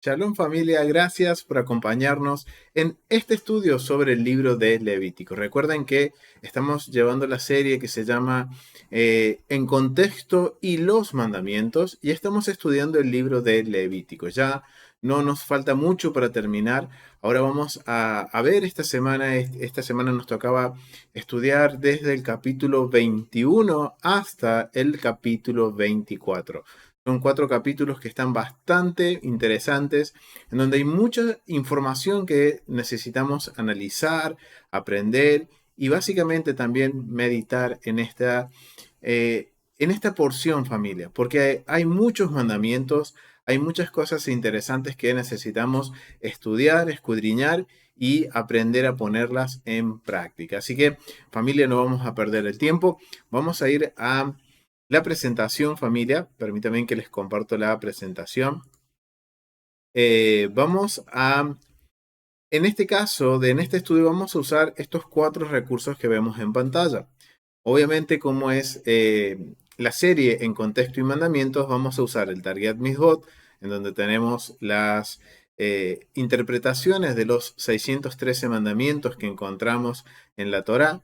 Shalom familia, gracias por acompañarnos en este estudio sobre el libro de Levítico. Recuerden que estamos llevando la serie que se llama En contexto y los mandamientos y estamos estudiando el libro de Levítico. Ya no nos falta mucho para terminar. Ahora vamos a ver esta semana nos tocaba estudiar desde el capítulo 21 hasta el capítulo 24. Son 4 capítulos que están bastante interesantes, en donde hay mucha información que necesitamos analizar, aprender y básicamente también meditar en esta porción, familia, porque hay muchos mandamientos, hay muchas cosas interesantes que necesitamos estudiar, escudriñar y aprender a ponerlas en práctica. Así que, familia, no vamos a perder el tiempo, vamos a ir a la presentación, familia. Permítanme que les comparto la presentación. En este caso, en este estudio, vamos a usar estos 4 recursos que vemos en pantalla. Obviamente, como es la serie en contexto y mandamientos, vamos a usar el Targuyat Mitzvot, en donde tenemos las interpretaciones de los 613 mandamientos que encontramos en la Torá,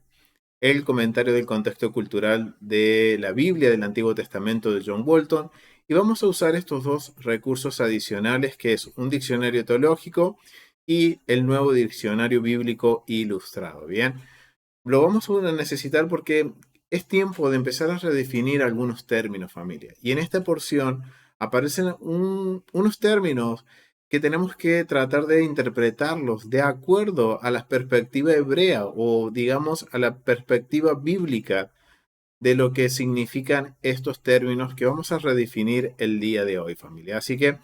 el comentario del contexto cultural de la Biblia del Antiguo Testamento de John Walton, y vamos a usar estos 2 recursos adicionales, que es un diccionario teológico y el nuevo diccionario bíblico ilustrado. Bien, lo vamos a necesitar porque es tiempo de empezar a redefinir algunos términos, familia. Y en esta porción aparecen unos términos que tenemos que tratar de interpretarlos de acuerdo a la perspectiva hebrea o digamos a la perspectiva bíblica de lo que significan estos términos que vamos a redefinir el día de hoy, familia. Así que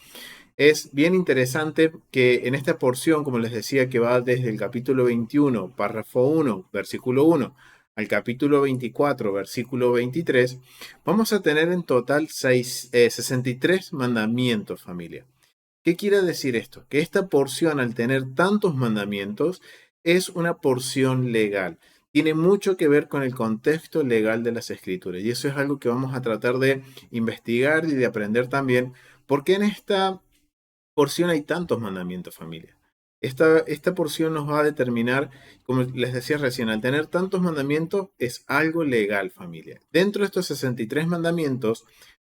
es bien interesante que en esta porción, como les decía, que va desde el capítulo 21, párrafo 1, versículo 1, al capítulo 24, versículo 23, vamos a tener en total 63 mandamientos, familia. ¿Qué quiere decir esto? Que esta porción, al tener tantos mandamientos, es una porción legal. Tiene mucho que ver con el contexto legal de las escrituras. Y eso es algo que vamos a tratar de investigar y de aprender también, porque en esta porción hay tantos mandamientos, familia. Esta porción nos va a determinar, como les decía recién, al tener tantos mandamientos es algo legal, familia. Dentro de estos 63 mandamientos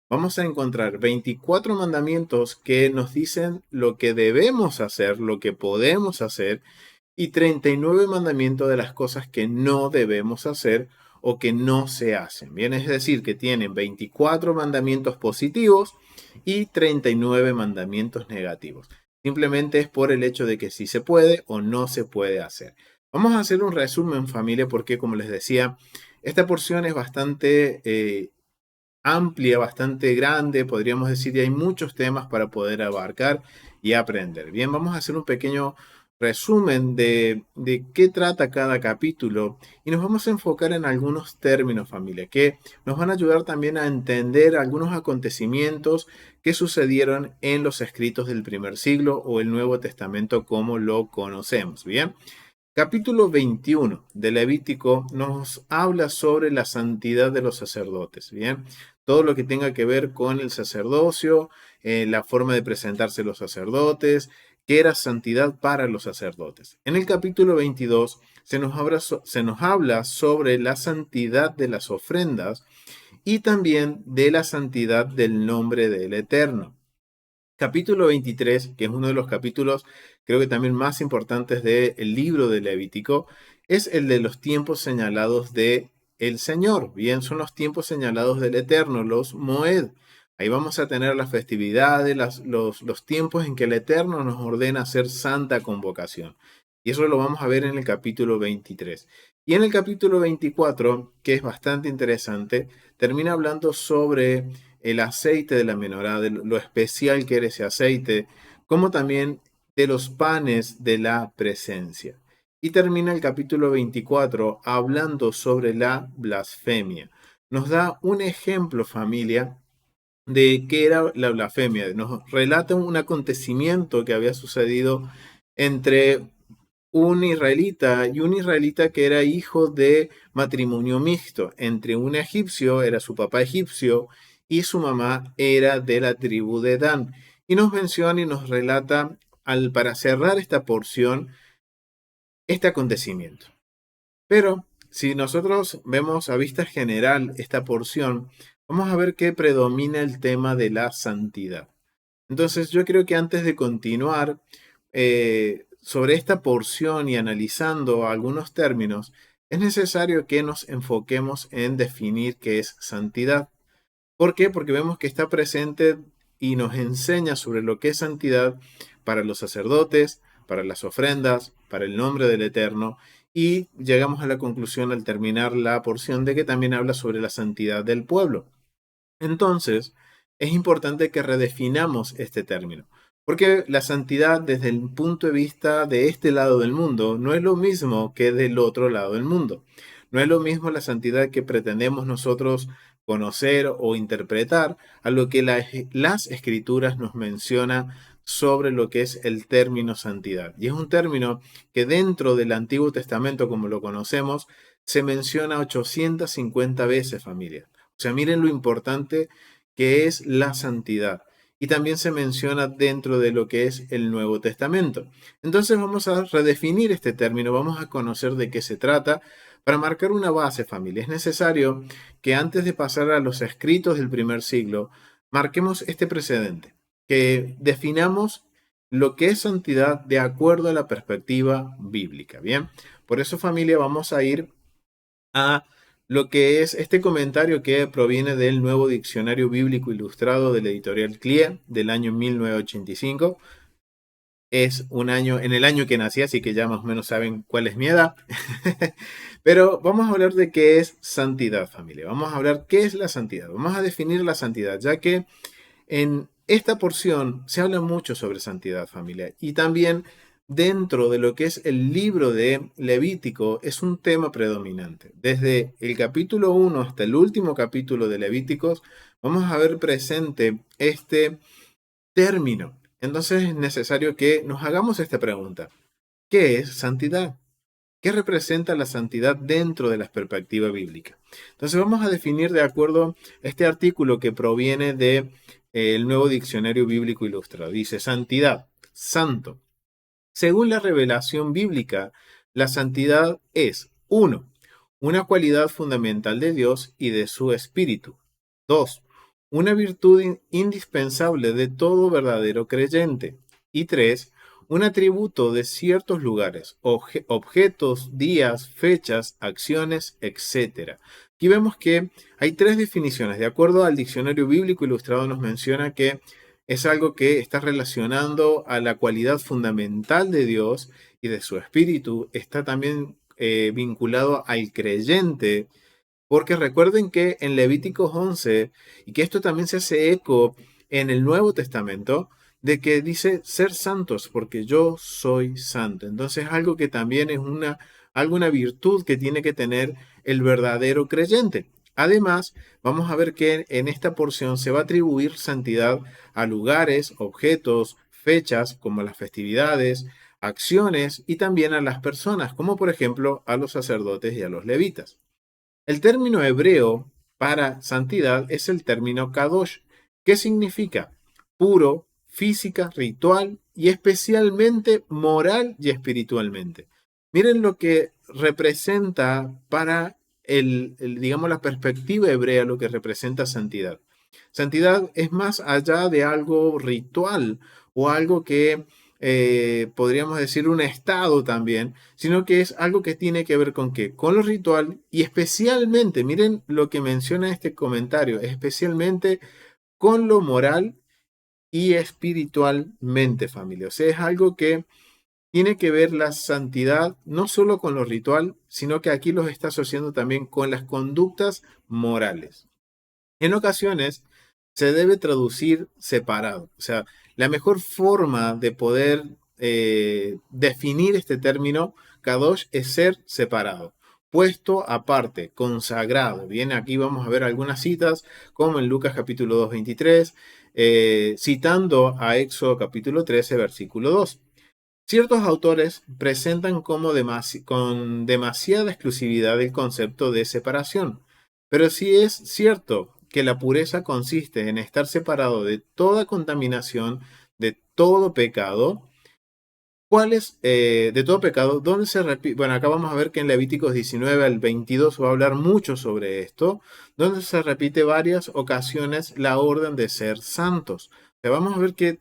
vamos a encontrar 24 mandamientos que nos dicen lo que debemos hacer, lo que podemos hacer, y 39 mandamientos de las cosas que no debemos hacer o que no se hacen. Bien, es decir, que tienen 24 mandamientos positivos y 39 mandamientos negativos. Simplemente es por el hecho de que si se puede o no se puede hacer. Vamos a hacer un resumen, familia, porque como les decía, esta porción es bastante amplia, bastante grande, podríamos decir, y hay muchos temas para poder abarcar y aprender. Bien, vamos a hacer un pequeño resumen de qué trata cada capítulo y nos vamos a enfocar en algunos términos, familia, que nos van a ayudar también a entender algunos acontecimientos que sucedieron en los escritos del primer siglo o el Nuevo Testamento como lo conocemos. Bien. Capítulo 21 de Levítico nos habla sobre la santidad de los sacerdotes, ¿bien? Todo lo que tenga que ver con el sacerdocio, la forma de presentarse los sacerdotes, qué era santidad para los sacerdotes. En el capítulo 22 se nos habla sobre la santidad de las ofrendas y también de la santidad del nombre del Eterno. Capítulo 23, que es uno de los capítulos creo que también más importantes del libro de Levítico, es el de los tiempos señalados de el Señor. Bien, son los tiempos señalados del Eterno, los Moed. Ahí vamos a tener las festividades, los tiempos en que el Eterno nos ordena hacer santa convocación. Y eso lo vamos a ver en el capítulo 23. Y en el capítulo 24, que es bastante interesante, termina hablando sobre el aceite de la menorá, de lo especial que era ese aceite, como también de los panes de la presencia. Y termina el capítulo 24 hablando sobre la blasfemia. Nos da un ejemplo, familia, de qué era la blasfemia. Nos relata un acontecimiento que había sucedido entre un israelita y un israelita que era hijo de matrimonio mixto entre un egipcio, era su papá egipcio, y su mamá era de la tribu de Dan. Y nos menciona y nos relata, para cerrar esta porción, este acontecimiento. Pero si nosotros vemos a vista general esta porción, vamos a ver que predomina el tema de la santidad. Entonces yo creo que antes de continuar sobre esta porción y analizando algunos términos, es necesario que nos enfoquemos en definir qué es santidad. ¿Por qué? Porque vemos que está presente y nos enseña sobre lo que es santidad para los sacerdotes, para las ofrendas, para el nombre del Eterno, y llegamos a la conclusión al terminar la porción de que también habla sobre la santidad del pueblo. Entonces, es importante que redefinamos este término, porque la santidad desde el punto de vista de este lado del mundo no es lo mismo que del otro lado del mundo. No es lo mismo la santidad que pretendemos nosotros conocer o interpretar a lo que las escrituras nos mencionan sobre lo que es el término santidad. Y es un término que dentro del Antiguo Testamento, como lo conocemos, se menciona 850 veces, familia. O sea, miren lo importante que es la santidad. Y también se menciona dentro de lo que es el Nuevo Testamento. Entonces vamos a redefinir este término, vamos a conocer de qué se trata. Para marcar una base, familia, es necesario que antes de pasar a los escritos del primer siglo, marquemos este precedente, que definamos lo que es santidad de acuerdo a la perspectiva bíblica. Bien, por eso, familia, vamos a ir a lo que es este comentario que proviene del Nuevo Diccionario Bíblico Ilustrado de la editorial CLIE del año 1985. Es un año, en el año que nací, así que ya más o menos saben cuál es mi edad. Pero vamos a hablar de qué es santidad, familia. Vamos a hablar qué es la santidad. Vamos a definir la santidad, ya que en esta porción se habla mucho sobre santidad, familia, y también dentro de lo que es el libro de Levítico es un tema predominante. Desde el capítulo 1 hasta el último capítulo de Levíticos vamos a ver presente este término. Entonces es necesario que nos hagamos esta pregunta. ¿Qué es santidad? ¿Qué representa la santidad dentro de la perspectiva bíblica? Entonces vamos a definir de acuerdo a este artículo que proviene de el Nuevo Diccionario Bíblico Ilustrado. Dice, santidad, santo. Según la revelación bíblica, la santidad es, 1, una cualidad fundamental de Dios y de su espíritu. 2, una virtud indispensable de todo verdadero creyente. Y 3, un atributo de ciertos lugares, objetos, días, fechas, acciones, etc. Aquí vemos que hay 3 definiciones. De acuerdo al Diccionario Bíblico Ilustrado nos menciona que es algo que está relacionando a la cualidad fundamental de Dios y de su espíritu. Está también vinculado al creyente, porque recuerden que en Levíticos 11, y que esto también se hace eco en el Nuevo Testamento, de que dice ser santos, porque yo soy santo. Entonces algo que también es alguna virtud que tiene que tener el verdadero creyente. Además, vamos a ver que en esta porción se va a atribuir santidad a lugares, objetos, fechas, como las festividades, acciones y también a las personas, como por ejemplo a los sacerdotes y a los levitas. El término hebreo para santidad es el término kadosh, que significa puro, física, ritual y especialmente moral y espiritualmente. Miren lo que representa para digamos, la perspectiva hebrea, lo que representa santidad. Santidad es más allá de algo ritual o algo que podríamos decir un estado también, sino que es algo que tiene que ver con qué, con lo ritual y especialmente, miren lo que menciona este comentario, especialmente con lo moral y espiritualmente, familia. O sea, es algo que tiene que ver la santidad no solo con lo ritual, sino que aquí los está asociando también con las conductas morales. En ocasiones se debe traducir separado. O sea, la mejor forma de poder definir este término, kadosh, es ser separado, puesto aparte, consagrado. Bien, aquí vamos a ver algunas citas, como en Lucas capítulo 2, 23, citando a Éxodo capítulo 13, versículo 2. Ciertos autores presentan como con demasiada exclusividad el concepto de separación, pero si es cierto que la pureza consiste en estar separado de toda contaminación, de todo pecado. ¿Cuál es de todo pecado? ¿Dónde se repite? Bueno, acá vamos a ver que en Levíticos 19 al 22 va a hablar mucho sobre esto, donde se repite varias ocasiones la orden de ser santos. O sea, vamos a ver que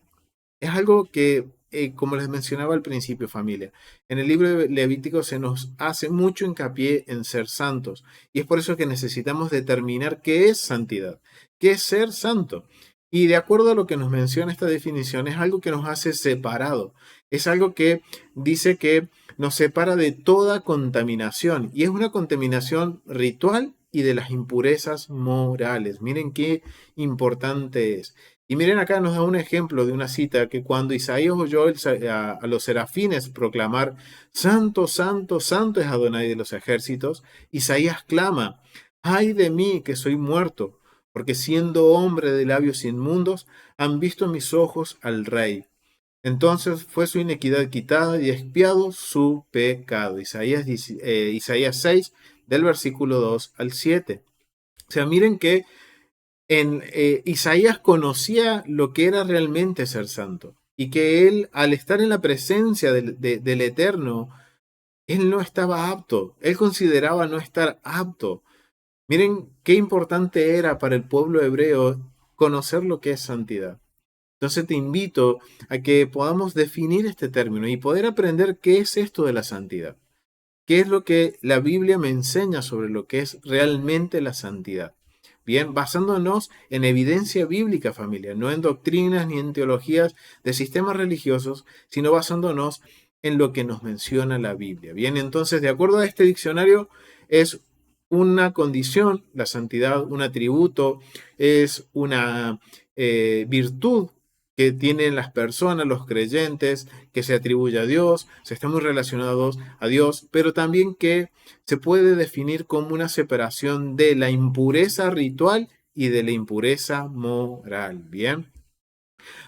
es algo que, como les mencionaba al principio, familia, en el libro de Levítico se nos hace mucho hincapié en ser santos. Y es por eso que necesitamos determinar qué es santidad, qué es ser santo. Y de acuerdo a lo que nos menciona esta definición, es algo que nos hace separado. Es algo que dice que nos separa de toda contaminación. Y es una contaminación ritual y de las impurezas morales. Miren qué importante es. Y miren acá nos da un ejemplo de una cita que cuando Isaías oyó a los serafines proclamar, Santo, Santo, Santo es Adonai de los ejércitos, Isaías clama, ay de mí que soy muerto, porque siendo hombre de labios inmundos, han visto mis ojos al Rey. Entonces fue su iniquidad quitada y expiado su pecado. Isaías 6, del versículo 2 al 7. O sea, miren que Isaías conocía lo que era realmente ser santo y que él, al estar en la presencia del Eterno, él no estaba apto, él consideraba no estar apto. Miren qué importante era para el pueblo hebreo conocer lo que es santidad. Entonces te invito a que podamos definir este término y poder aprender qué es esto de la santidad. ¿Qué es lo que la Biblia me enseña sobre lo que es realmente la santidad? Bien, basándonos en evidencia bíblica, familia, no en doctrinas ni en teologías de sistemas religiosos, sino basándonos en lo que nos menciona la Biblia. Bien, entonces, de acuerdo a este diccionario, es una condición, la santidad, un atributo, es una virtud que tienen las personas, los creyentes, que se atribuye a Dios, se están muy relacionados a Dios, pero también que se puede definir como una separación de la impureza ritual y de la impureza moral. Bien,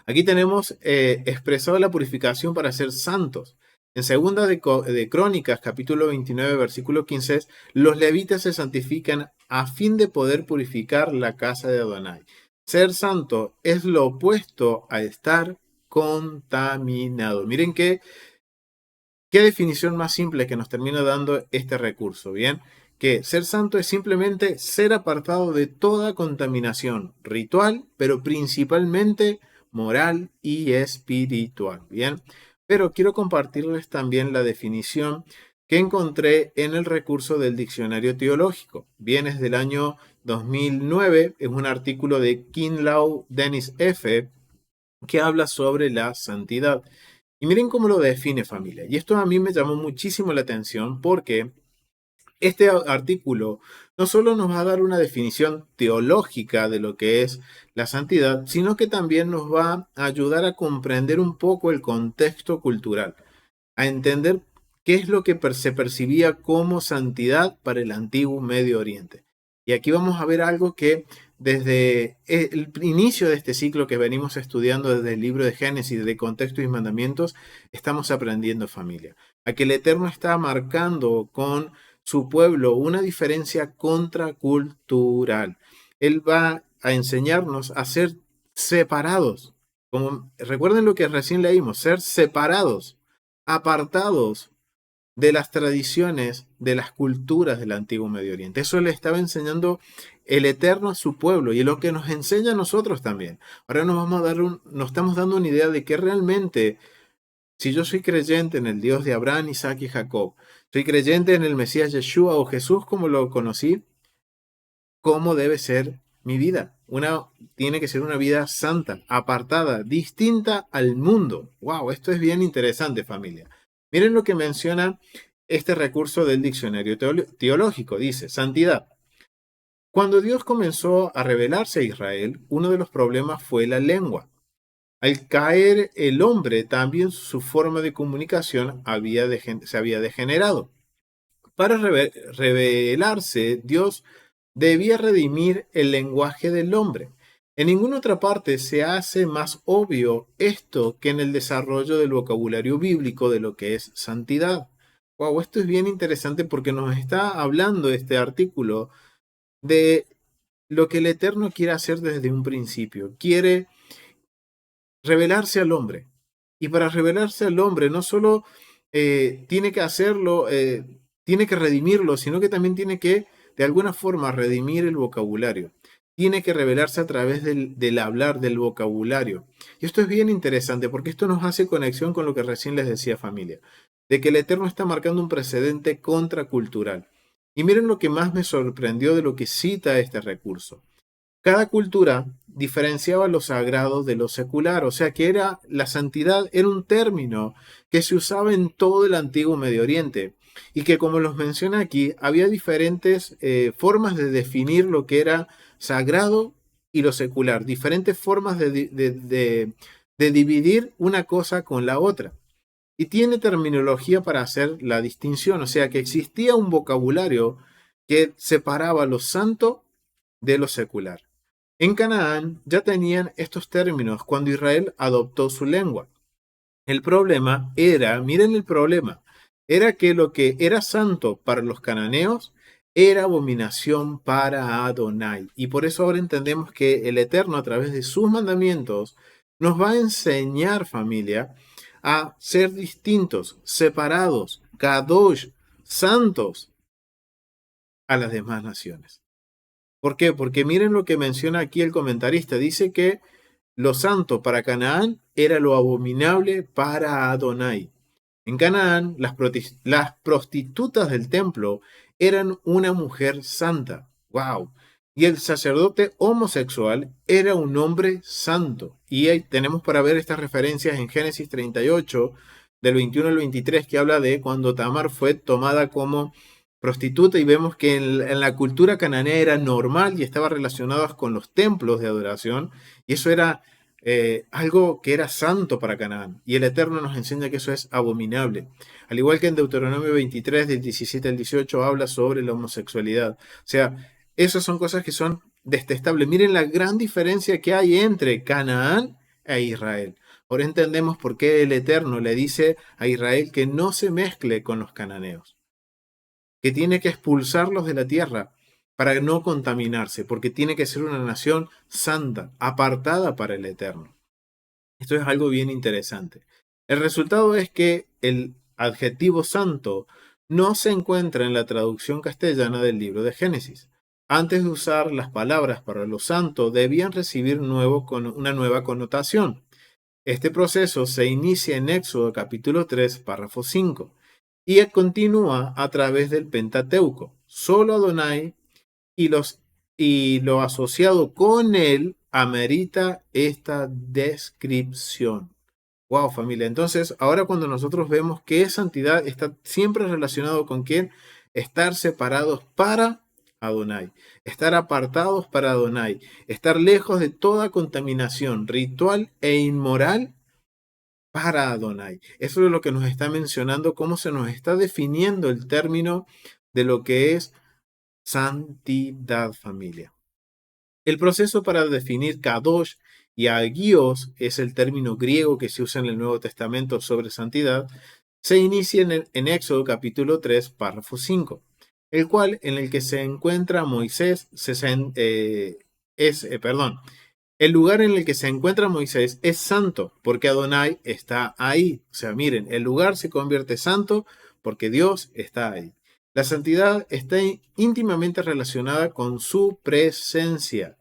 aquí tenemos expresado la purificación para ser santos. En segunda de Crónicas, capítulo 29, versículo 15, los levitas se santifican a fin de poder purificar la casa de Adonai. Ser santo es lo opuesto a estar contaminado. Miren qué definición más simple que nos termina dando este recurso, ¿bien? Que ser santo es simplemente ser apartado de toda contaminación ritual, pero principalmente moral y espiritual, ¿bien? Pero quiero compartirles también la definición que encontré en el recurso del diccionario teológico. Bien, es del año 2009, es un artículo de Kinlaw Dennis F., que habla sobre la santidad. Y miren cómo lo define, familia. Y esto a mí me llamó muchísimo la atención porque este artículo no solo nos va a dar una definición teológica de lo que es la santidad, sino que también nos va a ayudar a comprender un poco el contexto cultural, a entender qué es lo que se percibía como santidad para el antiguo Medio Oriente. Y aquí vamos a ver algo que desde el inicio de este ciclo que venimos estudiando desde el libro de Génesis, de contexto y mandamientos, estamos aprendiendo, familia, a que el Eterno está marcando con su pueblo una diferencia contracultural. Él va a enseñarnos a ser separados. Como, recuerden lo que recién leímos, ser separados, apartados de las tradiciones, de las culturas del antiguo Medio Oriente. Eso le estaba enseñando el Eterno a su pueblo y es lo que nos enseña a nosotros también. Ahora nos estamos dando una idea de que realmente, si yo soy creyente en el Dios de Abraham, Isaac y Jacob, soy creyente en el Mesías Yeshua o Jesús como lo conocí, ¿cómo debe ser mi vida? Tiene que ser una vida santa, apartada, distinta al mundo. Wow, esto es bien interesante, familia. Miren lo que menciona este recurso del diccionario teológico. Dice, santidad. Cuando Dios comenzó a revelarse a Israel, uno de los problemas fue la lengua. Al caer el hombre, también su forma de comunicación se había degenerado. Para revelarse, Dios debía redimir el lenguaje del hombre. En ninguna otra parte se hace más obvio esto que en el desarrollo del vocabulario bíblico de lo que es santidad. Wow, esto es bien interesante porque nos está hablando este artículo de lo que el Eterno quiere hacer desde un principio. Quiere revelarse al hombre. Y para revelarse al hombre no solo tiene que hacerlo, tiene que redimirlo, sino que también tiene que, de alguna forma, redimir el vocabulario. Tiene que revelarse a través del hablar, del vocabulario. Y esto es bien interesante porque esto nos hace conexión con lo que recién les decía, familia, de que el Eterno está marcando un precedente contracultural. Y miren lo que más me sorprendió de lo que cita este recurso. Cada cultura diferenciaba lo sagrado de lo secular, o sea que la santidad era un término que se usaba en todo el antiguo Medio Oriente y que, como los menciona aquí, había diferentes formas de definir lo que era sagrado y lo secular, diferentes formas de dividir una cosa con la otra. Y tiene terminología para hacer la distinción, o sea que existía un vocabulario que separaba lo santo de lo secular. En Canaán ya tenían estos términos cuando Israel adoptó su lengua. El problema era, miren el problema, era que lo que era santo para los cananeos era abominación para Adonai. Y por eso ahora entendemos que el Eterno, a través de sus mandamientos, nos va a enseñar, familia, a ser distintos, separados, kadosh, santos a las demás naciones. ¿Por qué? Porque miren lo que menciona aquí el comentarista. Dice que lo santo para Canaán era lo abominable para Adonai. En Canaán, las prostitutas del templo eran una mujer santa. ¡Wow! Y el sacerdote homosexual era un hombre santo. Y ahí tenemos para ver estas referencias en Génesis 38, del 21 al 23, que habla de cuando Tamar fue tomada como prostituta y vemos que en la cultura cananea era normal y estaba relacionada con los templos de adoración y eso era algo que era santo para Canaán. Y el Eterno nos enseña que eso es abominable. Al igual que en Deuteronomio 23, del 17 al 18, habla sobre la homosexualidad. O sea, esas son cosas que son detestables. Miren la gran diferencia que hay entre Canaán e Israel. Ahora entendemos por qué el Eterno le dice a Israel que no se mezcle con los cananeos, que tiene que expulsarlos de la tierra para no contaminarse, porque tiene que ser una nación santa, apartada para el Eterno. Esto es algo bien interesante. El resultado es que el adjetivo santo no se encuentra en la traducción castellana del libro de Génesis. Antes de usar las palabras para lo santo, debían recibir una nueva connotación. Este proceso se inicia en Éxodo capítulo 3, párrafo 5, y continúa a través del Pentateuco. Solo Adonai y lo asociado con él amerita esta descripción. Wow, familia. Entonces, ahora cuando nosotros vemos que santidad está siempre relacionado con quién, estar separados para Adonai, estar apartados para Adonai, estar lejos de toda contaminación ritual e inmoral para Adonai. Eso es lo que nos está mencionando, cómo se nos está definiendo el término de lo que es santidad, familia. El proceso para definir Kadosh y Agios es el término griego que se usa en el Nuevo Testamento sobre santidad. Se inicia en Éxodo capítulo 3, párrafo 5, el cual en el que se encuentra Moisés, el lugar en el que se encuentra Moisés es santo porque Adonai está ahí. O sea, miren, el lugar se convierte santo porque Dios está ahí. La santidad está íntimamente relacionada con su presencia.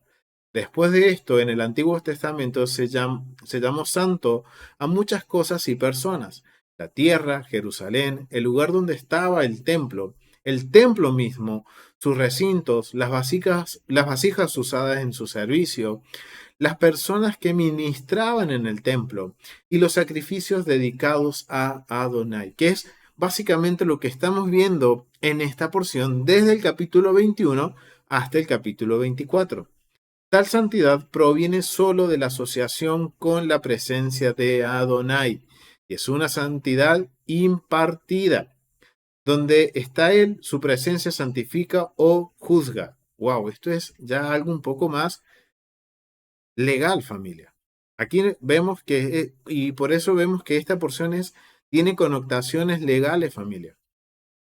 Después de esto, en el Antiguo Testamento se llamó santo a muchas cosas y personas. La tierra, Jerusalén, el lugar donde estaba el templo mismo, sus recintos, las vasijas usadas en su servicio, las personas que ministraban en el templo y los sacrificios dedicados a Adonai, que es básicamente lo que estamos viendo en esta porción desde el capítulo 21 hasta el capítulo 24. Tal santidad proviene solo de la asociación con la presencia de Adonai, y es una santidad impartida. Donde está Él, su presencia santifica o juzga. Wow, esto es ya algo un poco más legal, familia. Aquí vemos que, y por eso vemos que esta porción tiene connotaciones legales, familia.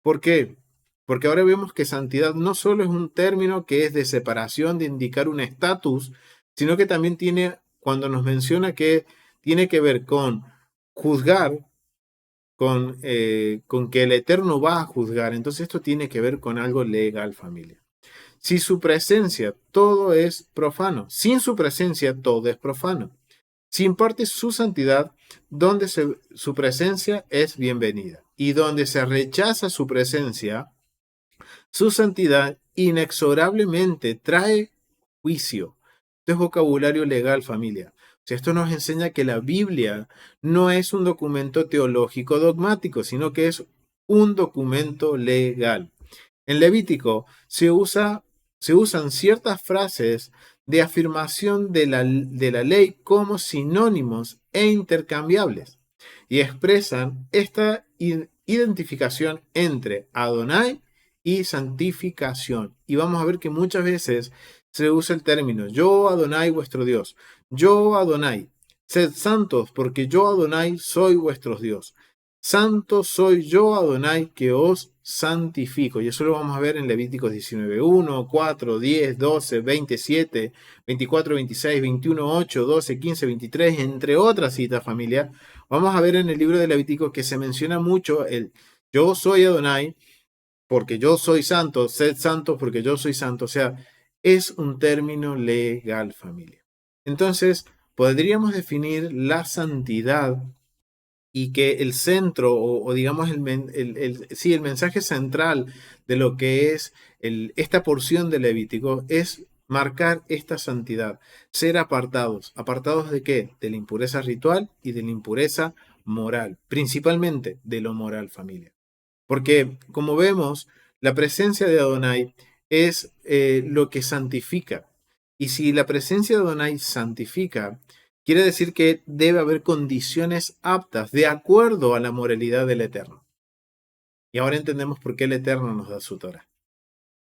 ¿Por qué? Porque ahora vemos que santidad no solo es un término que es de separación, de indicar un estatus, sino que también tiene, cuando nos menciona que tiene que ver con juzgar, con que el Eterno va a juzgar. Entonces esto tiene que ver con algo legal, familia. Si su presencia, todo es profano. Sin su presencia, todo es profano. Si imparte su santidad, donde su presencia es bienvenida. Y donde se rechaza su presencia, su santidad inexorablemente trae juicio. Esto es vocabulario legal, familia. O sea, esto nos enseña que la Biblia no es un documento teológico dogmático, sino que es un documento legal. En Levítico se usan ciertas frases de afirmación de la ley como sinónimos e intercambiables y expresan esta identificación entre Adonai y santificación. Y vamos a ver que muchas veces se usa el término yo Adonai vuestro Dios, yo Adonai, sed santos porque yo Adonai soy vuestro Dios. Santo soy yo, Adonai, que os santifico. Y eso lo vamos a ver en Levíticos 19, 1, 4, 10, 12, 27, 24, 26, 21, 8, 12, 15, 23, entre otras citas, familia. Vamos a ver en el libro de Levíticos que se menciona mucho el yo soy Adonai, porque yo soy santo, sed santos porque yo soy santo. O sea, es un término legal, familia. Entonces, podríamos definir la santidad y que el centro o digamos sí, el mensaje central de lo que es esta porción de Levítico es marcar esta santidad, ser apartados. ¿Apartados de qué? De la impureza ritual y de la impureza moral, principalmente de lo moral, familia. Porque, como vemos, la presencia de Adonai es lo que santifica. Y si la presencia de Adonai santifica, quiere decir que debe haber condiciones aptas de acuerdo a la moralidad del Eterno. Y ahora entendemos por qué el Eterno nos da su Torah.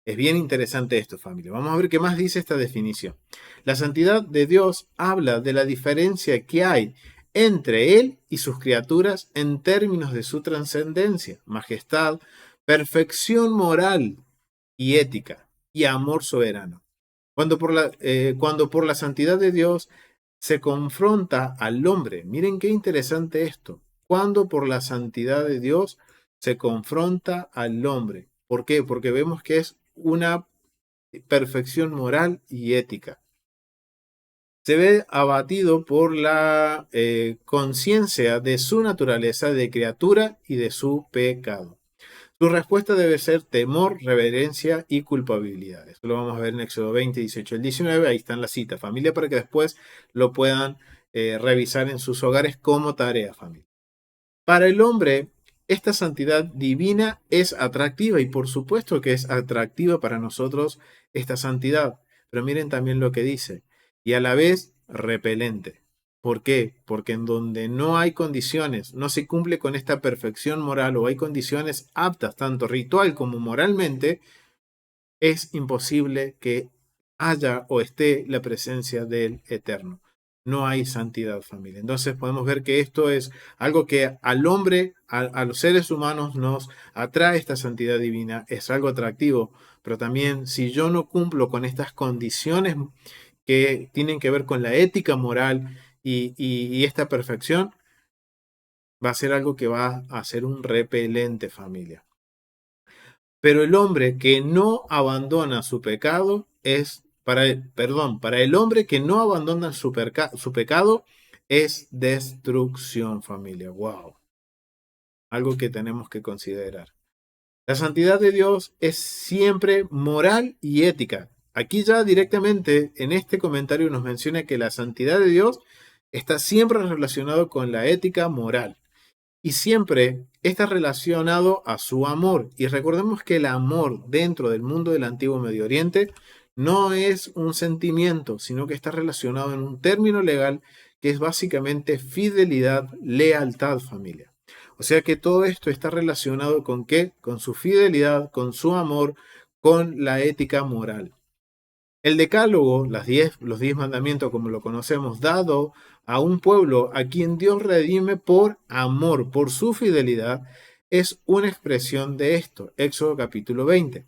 Es bien interesante esto, familia. Vamos a ver qué más dice esta definición. La santidad de Dios habla de la diferencia que hay entre Él y sus criaturas en términos de su trascendencia, majestad, perfección moral y ética y amor soberano. Cuando por la santidad de Dios se confronta al hombre, miren qué interesante esto, cuando por la santidad de Dios se confronta al hombre. ¿Por qué? Porque vemos que es una perfección moral y ética. Se ve abatido por la conciencia de su naturaleza de criatura y de su pecado. Su respuesta debe ser temor, reverencia y culpabilidad. Eso lo vamos a ver en Éxodo 20, 18 al 19. Ahí están las citas, familia, para que después lo puedan revisar en sus hogares como tarea, familia. Para el hombre, esta santidad divina es atractiva y por supuesto que es atractiva para nosotros esta santidad. Pero miren también lo que dice. Y a la vez repelente. ¿Por qué? Porque en donde no hay condiciones, no se cumple con esta perfección moral o hay condiciones aptas, tanto ritual como moralmente, es imposible que haya o esté la presencia del Eterno. No hay santidad, familia. Entonces podemos ver que esto es algo que al hombre, a los seres humanos nos atrae esta santidad divina, es algo atractivo, pero también si yo no cumplo con estas condiciones que tienen que ver con la ética moral y esta perfección, va a ser algo que va a ser un repelente, familia. Pero el hombre que no abandona su pecado para el hombre que no abandona su pecado es destrucción, familia. Wow. Algo que tenemos que considerar. La santidad de Dios es siempre moral y ética. Aquí ya directamente en este comentario nos menciona que la santidad de Dios está siempre relacionado con la ética moral. Y siempre está relacionado a su amor. Y recordemos que el amor dentro del mundo del antiguo Medio Oriente no es un sentimiento, sino que está relacionado en un término legal que es básicamente fidelidad, lealtad, familia. O sea que todo esto está relacionado con qué? Con su fidelidad, con su amor, con la ética moral. El decálogo, los 10 mandamientos como lo conocemos, dado a un pueblo a quien Dios redime por amor, por su fidelidad, es una expresión de esto. Éxodo capítulo 20.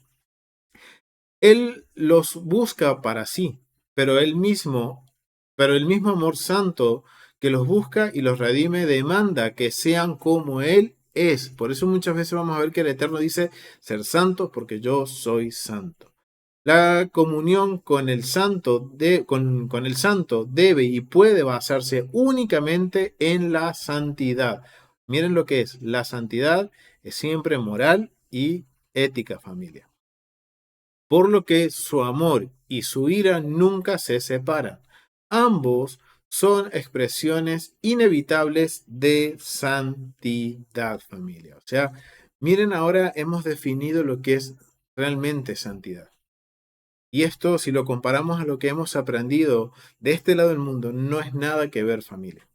Él los busca para sí, pero pero el mismo amor santo que los busca y los redime demanda que sean como Él es. Por eso muchas veces vamos a ver que el Eterno dice ser santos porque yo soy santo. La comunión con el con el santo debe y puede basarse únicamente en la santidad. Miren lo que es. La santidad es siempre moral y ética, familia. Por lo que su amor y su ira nunca se separan. Ambos son expresiones inevitables de santidad, familia. O sea, miren, ahora hemos definido lo que es realmente santidad. Y esto, si lo comparamos a lo que hemos aprendido de este lado del mundo, no es nada que ver, familia.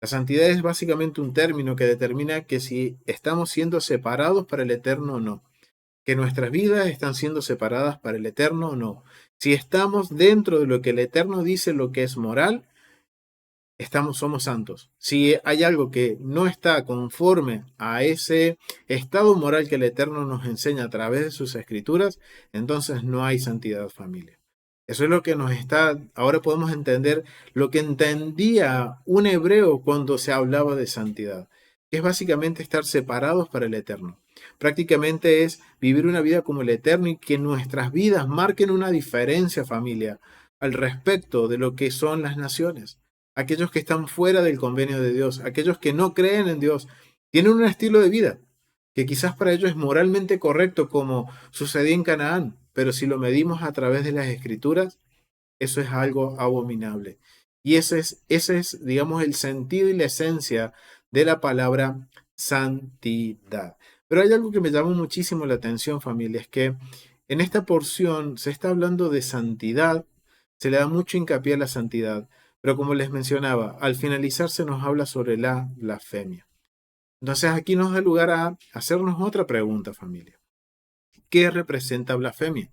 La santidad es básicamente un término que determina que si estamos siendo separados para el eterno o no, que nuestras vidas están siendo separadas para el eterno o no. Si estamos dentro de lo que el eterno dice, lo que es moral, somos santos. Si hay algo que no está conforme a ese estado moral que el Eterno nos enseña a través de sus escrituras, entonces no hay santidad, familia. Eso es lo que nos está, ahora podemos entender lo que entendía un hebreo cuando se hablaba de santidad, que es básicamente estar separados para el Eterno. Prácticamente es vivir una vida como el Eterno y que nuestras vidas marquen una diferencia, familia, al respecto de lo que son las naciones. Aquellos que están fuera del convenio de Dios, aquellos que no creen en Dios, tienen un estilo de vida que quizás para ellos es moralmente correcto como sucedía en Canaán, pero si lo medimos a través de las escrituras, eso es algo abominable. Y ese es, digamos, el sentido y la esencia de la palabra santidad. Pero hay algo que me llamó muchísimo la atención, familia, es que en esta porción se está hablando de santidad, se le da mucho hincapié a la santidad, pero como les mencionaba, al finalizar se nos habla sobre la blasfemia. Entonces aquí nos da lugar a hacernos otra pregunta, familia. ¿Qué representa blasfemia?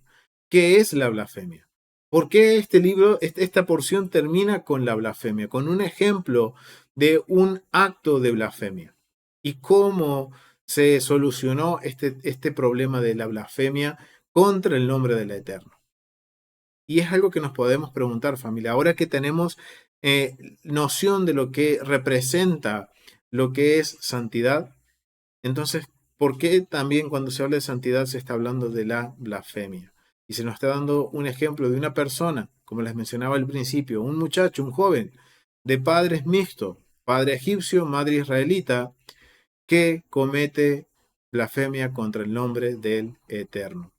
¿Qué es la blasfemia? ¿Por qué este libro, esta porción termina con la blasfemia, con un ejemplo de un acto de blasfemia? ¿Y cómo se solucionó este problema de la blasfemia contra el nombre del Eterno? Y es algo que nos podemos preguntar, familia. Ahora que tenemos noción de lo que representa lo que es santidad, entonces, ¿por qué también cuando se habla de santidad se está hablando de la blasfemia? Y se nos está dando un ejemplo de una persona, como les mencionaba al principio, un muchacho, un joven, de padres mixtos, padre egipcio, madre israelita, que comete blasfemia contra el nombre del Eterno.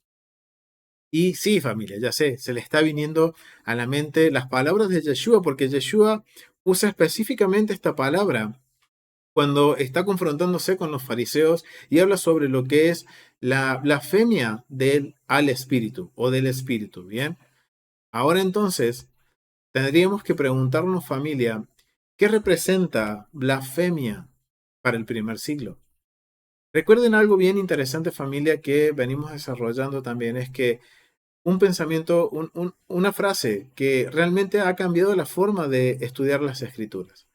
Y sí, familia, ya sé, se le está viniendo a la mente las palabras de Yeshua, porque Yeshua usa específicamente esta palabra cuando está confrontándose con los fariseos y habla sobre lo que es la blasfemia al espíritu o del espíritu, ¿bien? Ahora entonces, tendríamos que preguntarnos, familia, ¿qué representa blasfemia para el primer siglo? Recuerden algo bien interesante, familia, que venimos desarrollando también, es que un pensamiento, una frase que realmente ha cambiado la forma de estudiar las escrituras,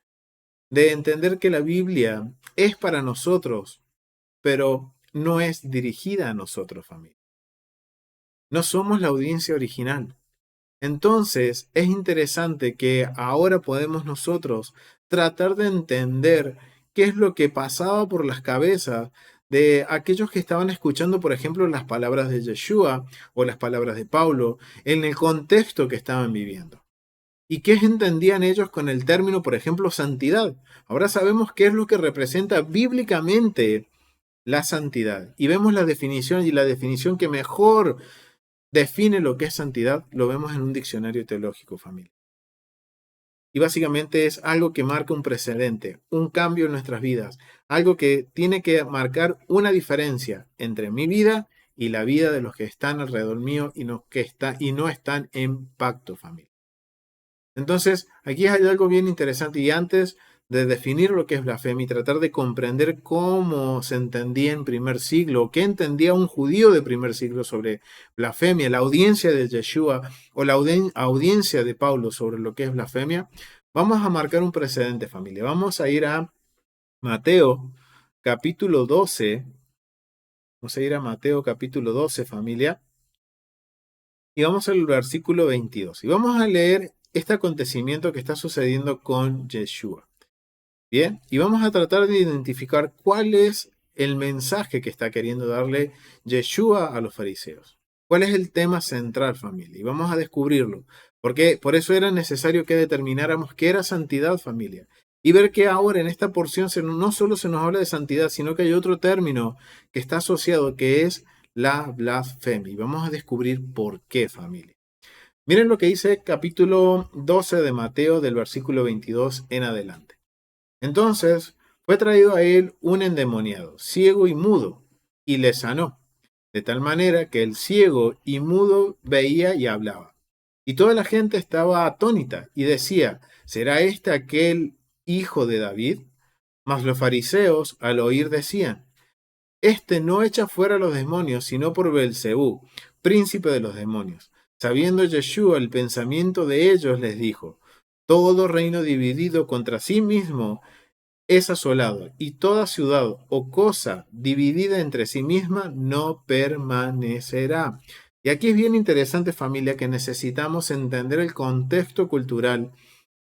de entender que la Biblia es para nosotros, pero no es dirigida a nosotros, familia. No somos la audiencia original. Entonces, es interesante que ahora podemos nosotros tratar de entender qué es lo que pasaba por las cabezas de aquellos que estaban escuchando, por ejemplo, las palabras de Yeshua o las palabras de Pablo en el contexto que estaban viviendo. ¿Y qué entendían ellos con el término, por ejemplo, santidad? Ahora sabemos qué es lo que representa bíblicamente la santidad. Y vemos la definición, y la definición que mejor define lo que es santidad, lo vemos en un diccionario teológico, familia. Y básicamente es algo que marca un precedente, un cambio en nuestras vidas, algo que tiene que marcar una diferencia entre mi vida y la vida de los que están alrededor mío y no están en pacto, familia. Entonces, aquí hay algo bien interesante y antes de definir lo que es blasfemia y tratar de comprender cómo se entendía en primer siglo, qué entendía un judío de primer siglo sobre blasfemia, la audiencia de Yeshua o la audiencia de Pablo sobre lo que es blasfemia, vamos a marcar un precedente, familia. Vamos a ir a Mateo capítulo 12. Vamos a ir a Mateo capítulo 12, familia, y vamos al versículo 22. Y vamos a leer este acontecimiento que está sucediendo con Yeshua. Bien, y vamos a tratar de identificar cuál es el mensaje que está queriendo darle Yeshua a los fariseos. ¿Cuál es el tema central, familia? Y vamos a descubrirlo. Porque por eso era necesario que determináramos qué era santidad, familia. Y ver que ahora en esta porción no solo se nos habla de santidad, sino que hay otro término que está asociado, que es la blasfemia. Y vamos a descubrir por qué, familia. Miren lo que dice capítulo 12 de Mateo, del versículo 22 en adelante. Entonces fue traído a él un endemoniado, ciego y mudo, y le sanó, de tal manera que el ciego y mudo veía y hablaba. Y toda la gente estaba atónita y decía, ¿será este aquel hijo de David? Mas los fariseos al oír decían, este no echa fuera a los demonios, sino por Belcebú, príncipe de los demonios. Sabiendo Yeshua el pensamiento de ellos, les dijo, todo reino dividido contra sí mismo es asolado, y toda ciudad o cosa dividida entre sí misma no permanecerá. Y aquí es bien interesante, familia, que necesitamos entender el contexto cultural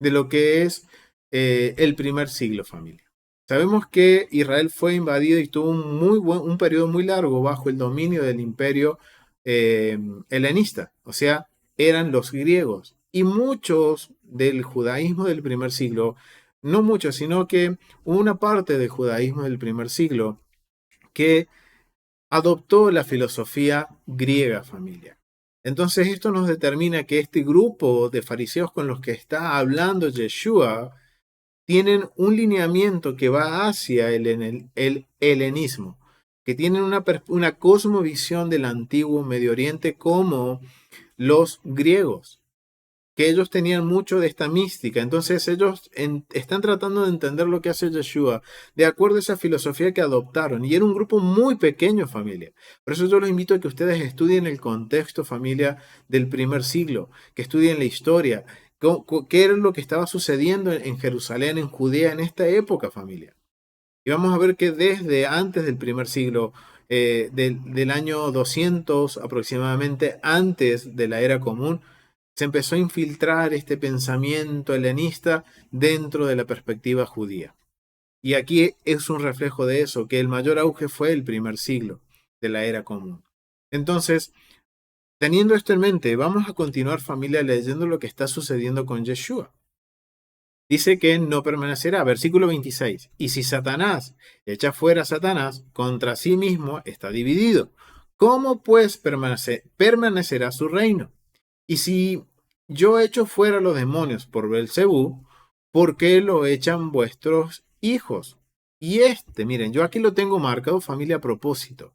de lo que es el primer siglo, familia. Sabemos que Israel fue invadido y tuvo un periodo muy largo bajo el dominio del imperio helenista, o sea, eran los griegos. Y muchos del judaísmo del primer siglo, no muchos, sino que una parte del judaísmo del primer siglo que adoptó la filosofía griega, familia. Entonces esto nos determina que este grupo de fariseos con los que está hablando Yeshua tienen un lineamiento que va hacia el helenismo, que tienen una cosmovisión del antiguo Medio Oriente como los griegos, que ellos tenían mucho de esta mística. Entonces ellos están tratando de entender lo que hace Yeshua de acuerdo a esa filosofía que adoptaron. Y era un grupo muy pequeño, familia. Por eso yo los invito a que ustedes estudien el contexto, familia, del primer siglo, que estudien la historia, qué era lo que estaba sucediendo en Jerusalén, en Judea, en esta época, familia. Y vamos a ver que desde antes del primer siglo, del año 200 aproximadamente, antes de la era común, se empezó a infiltrar este pensamiento helenista dentro de la perspectiva judía. Y aquí es un reflejo de eso, que el mayor auge fue el primer siglo de la era común. Entonces, teniendo esto en mente, vamos a continuar, familia, leyendo lo que está sucediendo con Yeshua. Dice que no permanecerá, versículo 26. Y si Satanás echa fuera a Satanás, contra sí mismo está dividido. ¿Cómo pues permanecerá su reino? Y si yo echo fuera los demonios por Belcebú, ¿por qué lo echan vuestros hijos? Y miren, yo aquí lo tengo marcado, familia, a propósito,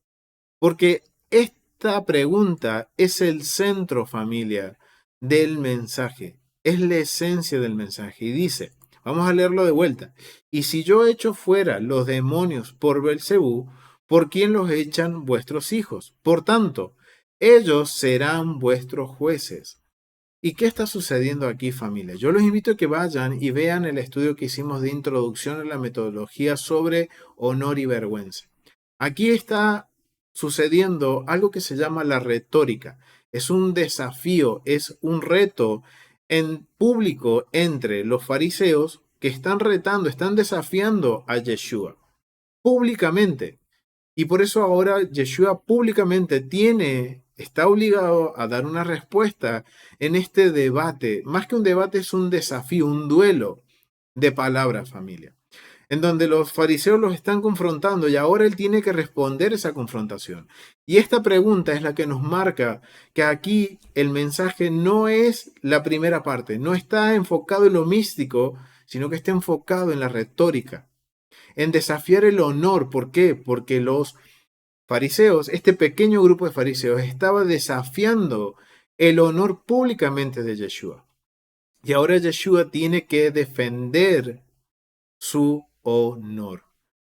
porque esta pregunta es el centro, familia, del mensaje, es la esencia del mensaje. Y dice, vamos a leerlo de vuelta, y si yo echo fuera los demonios por Belcebú, ¿por quién los echan vuestros hijos? Por tanto, ellos serán vuestros jueces. ¿Y qué está sucediendo aquí, familia? Yo los invito a que vayan y vean el estudio que hicimos de introducción a la metodología sobre honor y vergüenza. Aquí está sucediendo algo que se llama la retórica. Es un desafío, es un reto en público entre los fariseos que están retando, están desafiando a Yeshua públicamente. Y por eso ahora Yeshua públicamente está obligado a dar una respuesta en este debate. Más que un debate, es un desafío, un duelo de palabras, familia, en donde los fariseos los están confrontando y ahora él tiene que responder esa confrontación. Y esta pregunta es la que nos marca que aquí el mensaje no es la primera parte, no está enfocado en lo místico, sino que está enfocado en la retórica, en desafiar el honor. ¿Por qué? Porque los fariseos, este pequeño grupo de fariseos, estaba desafiando el honor públicamente de Yeshua. Y ahora Yeshua tiene que defender su honor.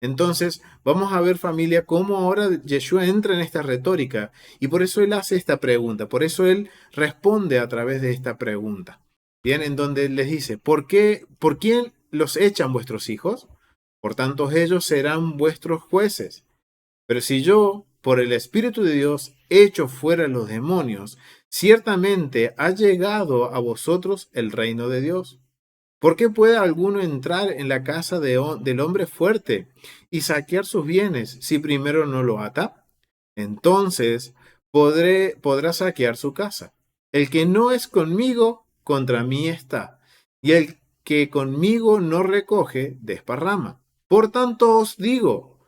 Entonces, vamos a ver familia cómo ahora Yeshua entra en esta retórica y por eso él hace esta pregunta, por eso él responde a través de esta pregunta. Bien, en donde les dice, por quién los echan vuestros hijos? Por tanto, ellos serán vuestros jueces. Pero si yo, por el Espíritu de Dios, echo fuera los demonios, ciertamente ha llegado a vosotros el reino de Dios. ¿Por qué puede alguno entrar en la casa del hombre fuerte y saquear sus bienes si primero no lo ata? Entonces podrá saquear su casa. El que no es conmigo, contra mí está. Y el que conmigo no recoge, desparrama. Por tanto os digo,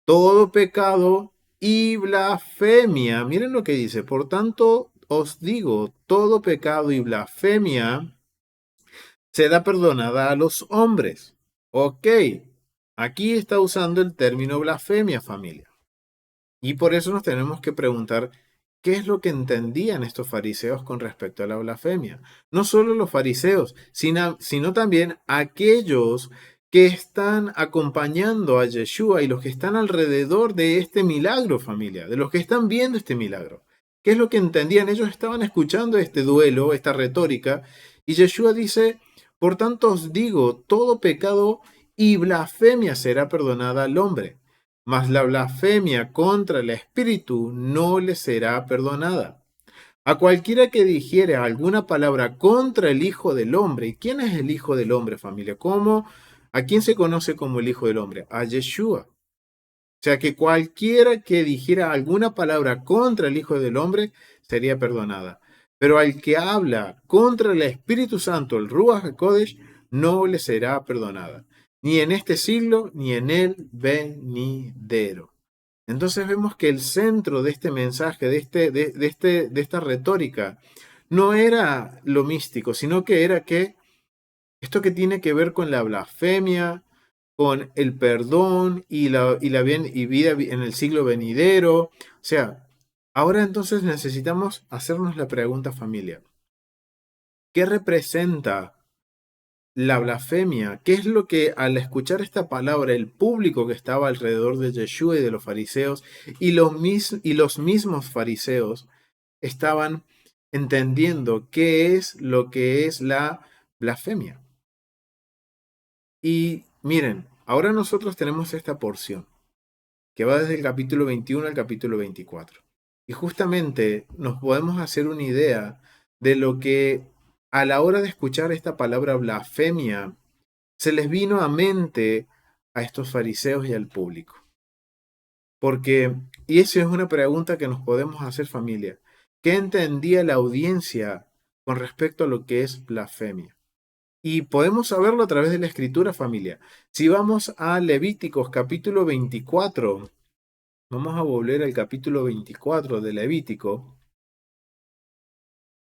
todo pecado y blasfemia, miren lo que dice, por tanto os digo, todo pecado y blasfemia será perdonada a los hombres. Ok, aquí está usando el término blasfemia, familia. Y por eso nos tenemos que preguntar qué es lo que entendían estos fariseos con respecto a la blasfemia. No solo los fariseos, sino también aquellos que están acompañando a Yeshua y los que están alrededor de este milagro, familia, de los que están viendo este milagro. ¿Qué es lo que entendían? Ellos estaban escuchando este duelo, esta retórica, y Yeshua dice, por tanto os digo, todo pecado y blasfemia será perdonada al hombre, mas la blasfemia contra el Espíritu no le será perdonada. A cualquiera que dijere alguna palabra contra el Hijo del Hombre, ¿y quién es el Hijo del Hombre, familia? ¿Cómo? ¿A quién se conoce como el Hijo del Hombre? A Yeshua. O sea que cualquiera que dijera alguna palabra contra el Hijo del Hombre sería perdonada. Pero al que habla contra el Espíritu Santo, el Ruach HaKodesh, no le será perdonada. Ni en este siglo, ni en el venidero. Entonces vemos que el centro de este mensaje, de esta retórica, no era lo místico, sino que era que esto que tiene que ver con la blasfemia, con el perdón y vida en el siglo venidero. O sea, ahora entonces necesitamos hacernos la pregunta, familia. ¿Qué representa la blasfemia? ¿Qué es lo que al escuchar esta palabra el público que estaba alrededor de Yeshua y de los fariseos y los mismos fariseos estaban entendiendo qué es lo que es la blasfemia? Y miren, ahora nosotros tenemos esta porción que va desde el capítulo 21 al capítulo 24. Y justamente nos podemos hacer una idea de lo que a la hora de escuchar esta palabra blasfemia se les vino a mente a estos fariseos y al público. Porque, y esa es una pregunta que nos podemos hacer, familia, ¿qué entendía la audiencia con respecto a lo que es blasfemia? Y podemos saberlo a través de la escritura, familia. Si vamos a Levíticos capítulo 24, vamos a volver al capítulo 24 de Levítico,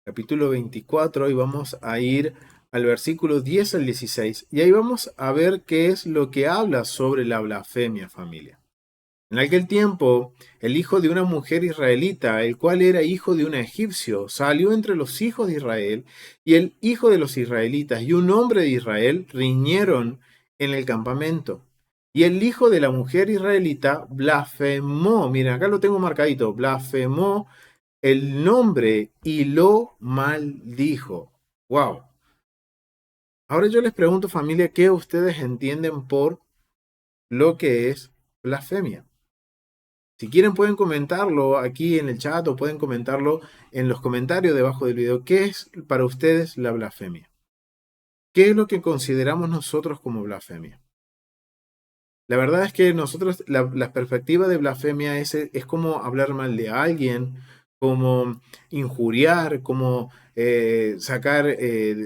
capítulo 24, y vamos a ir al versículo 10 al 16, y ahí vamos a ver qué es lo que habla sobre la blasfemia, familia. En aquel tiempo, el hijo de una mujer israelita, el cual era hijo de un egipcio, salió entre los hijos de Israel, y el hijo de los israelitas y un hombre de Israel riñeron en el campamento. Y el hijo de la mujer israelita blasfemó, miren, acá lo tengo marcadito, blasfemó el nombre y lo maldijo. Wow. Ahora yo les pregunto, familia, ¿qué ustedes entienden por lo que es blasfemia? Si quieren pueden comentarlo aquí en el chat o pueden comentarlo en los comentarios debajo del video. ¿Qué es para ustedes la blasfemia? ¿Qué es lo que consideramos nosotros como blasfemia? La verdad es que nosotros, la perspectiva de blasfemia es como hablar mal de alguien, como injuriar, como sacar,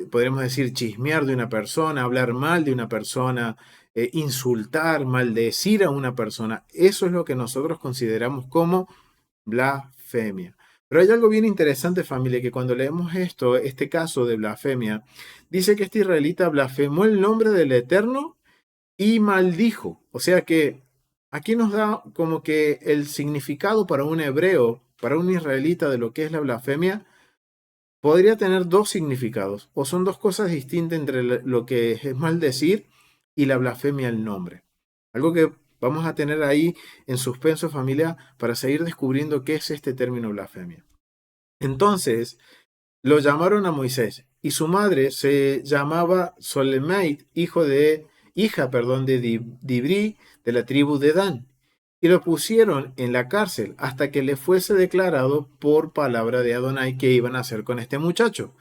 podríamos decir, chismear de una persona, hablar mal de una persona, insultar, maldecir a una persona. Eso es lo que nosotros consideramos como blasfemia. Pero hay algo bien interesante, familia, que cuando leemos este caso de blasfemia, dice que este israelita blasfemó el nombre del Eterno y maldijo. O sea que aquí nos da como que el significado para un hebreo, para un israelita de lo que es la blasfemia, podría tener dos significados. O son dos cosas distintas entre lo que es maldecir y la blasfemia al nombre. Algo que vamos a tener ahí en suspenso, familia, para seguir descubriendo qué es este término blasfemia. Entonces, lo llamaron a Moisés y su madre se llamaba Solemait, hija de Dibri, de la tribu de Dan. Y lo pusieron en la cárcel hasta que le fuese declarado por palabra de Adonai qué iban a hacer con este muchacho.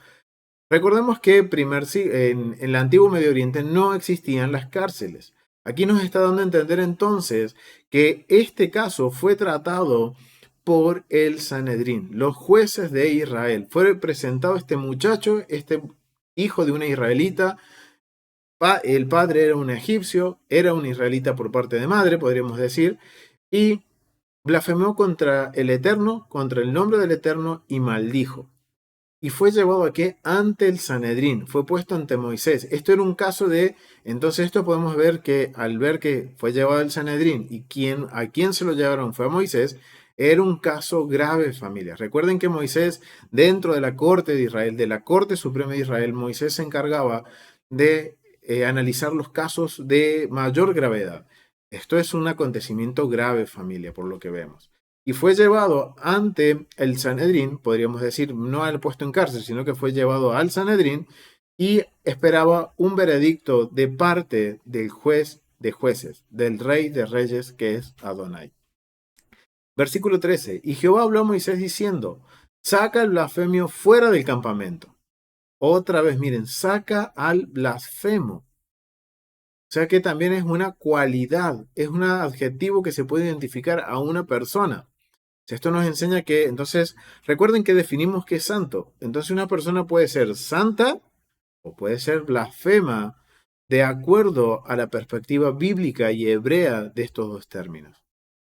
Recordemos que en el antiguo Medio Oriente no existían las cárceles. Aquí nos está dando a entender entonces que este caso fue tratado por el Sanedrín, los jueces de Israel. Fue presentado este muchacho, este hijo de una israelita. El padre era un egipcio, era un israelita por parte de madre, podríamos decir, y blasfemó contra el Eterno, contra el nombre del Eterno, y maldijo. Y fue llevado aquí ante el Sanedrín, fue puesto ante Moisés. Esto era un caso entonces esto podemos ver que al ver que fue llevado al Sanedrín y a quién se lo llevaron fue a Moisés, era un caso grave, familia. Recuerden que Moisés, dentro de la corte de Israel, de la Corte Suprema de Israel, Moisés se encargaba de analizar los casos de mayor gravedad. Esto es un acontecimiento grave, familia, por lo que vemos. Y fue llevado ante el Sanedrín, podríamos decir, no al puesto en cárcel, sino que fue llevado al Sanedrín y esperaba un veredicto de parte del juez de jueces, del rey de reyes, que es Adonai. Versículo 13. Y Jehová habló a Moisés diciendo, saca al blasfemio fuera del campamento. Otra vez, miren, saca al blasfemo. O sea que también es una cualidad, es un adjetivo que se puede identificar a una persona. Esto nos enseña que, entonces, recuerden que definimos qué es santo. Entonces una persona puede ser santa o puede ser blasfema de acuerdo a la perspectiva bíblica y hebrea de estos dos términos.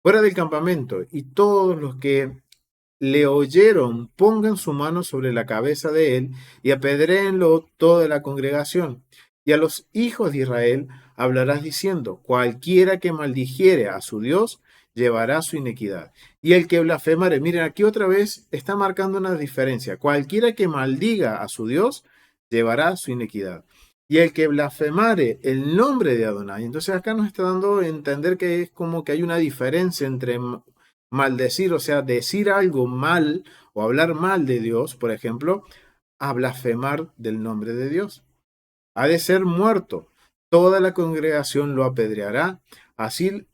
Fuera del campamento, y todos los que le oyeron pongan su mano sobre la cabeza de él y apedréenlo toda la congregación. Y a los hijos de Israel hablarás diciendo, cualquiera que maldijere a su Dios, llevará su iniquidad. Y el que blasfemare, miren, aquí otra vez está marcando una diferencia. Cualquiera que maldiga a su Dios, llevará su iniquidad. Y el que blasfemare el nombre de Adonai. Entonces acá nos está dando a entender que es como que hay una diferencia entre maldecir, o sea, decir algo mal o hablar mal de Dios, por ejemplo, a blasfemar del nombre de Dios. Ha de ser muerto. Toda la congregación lo apedreará, así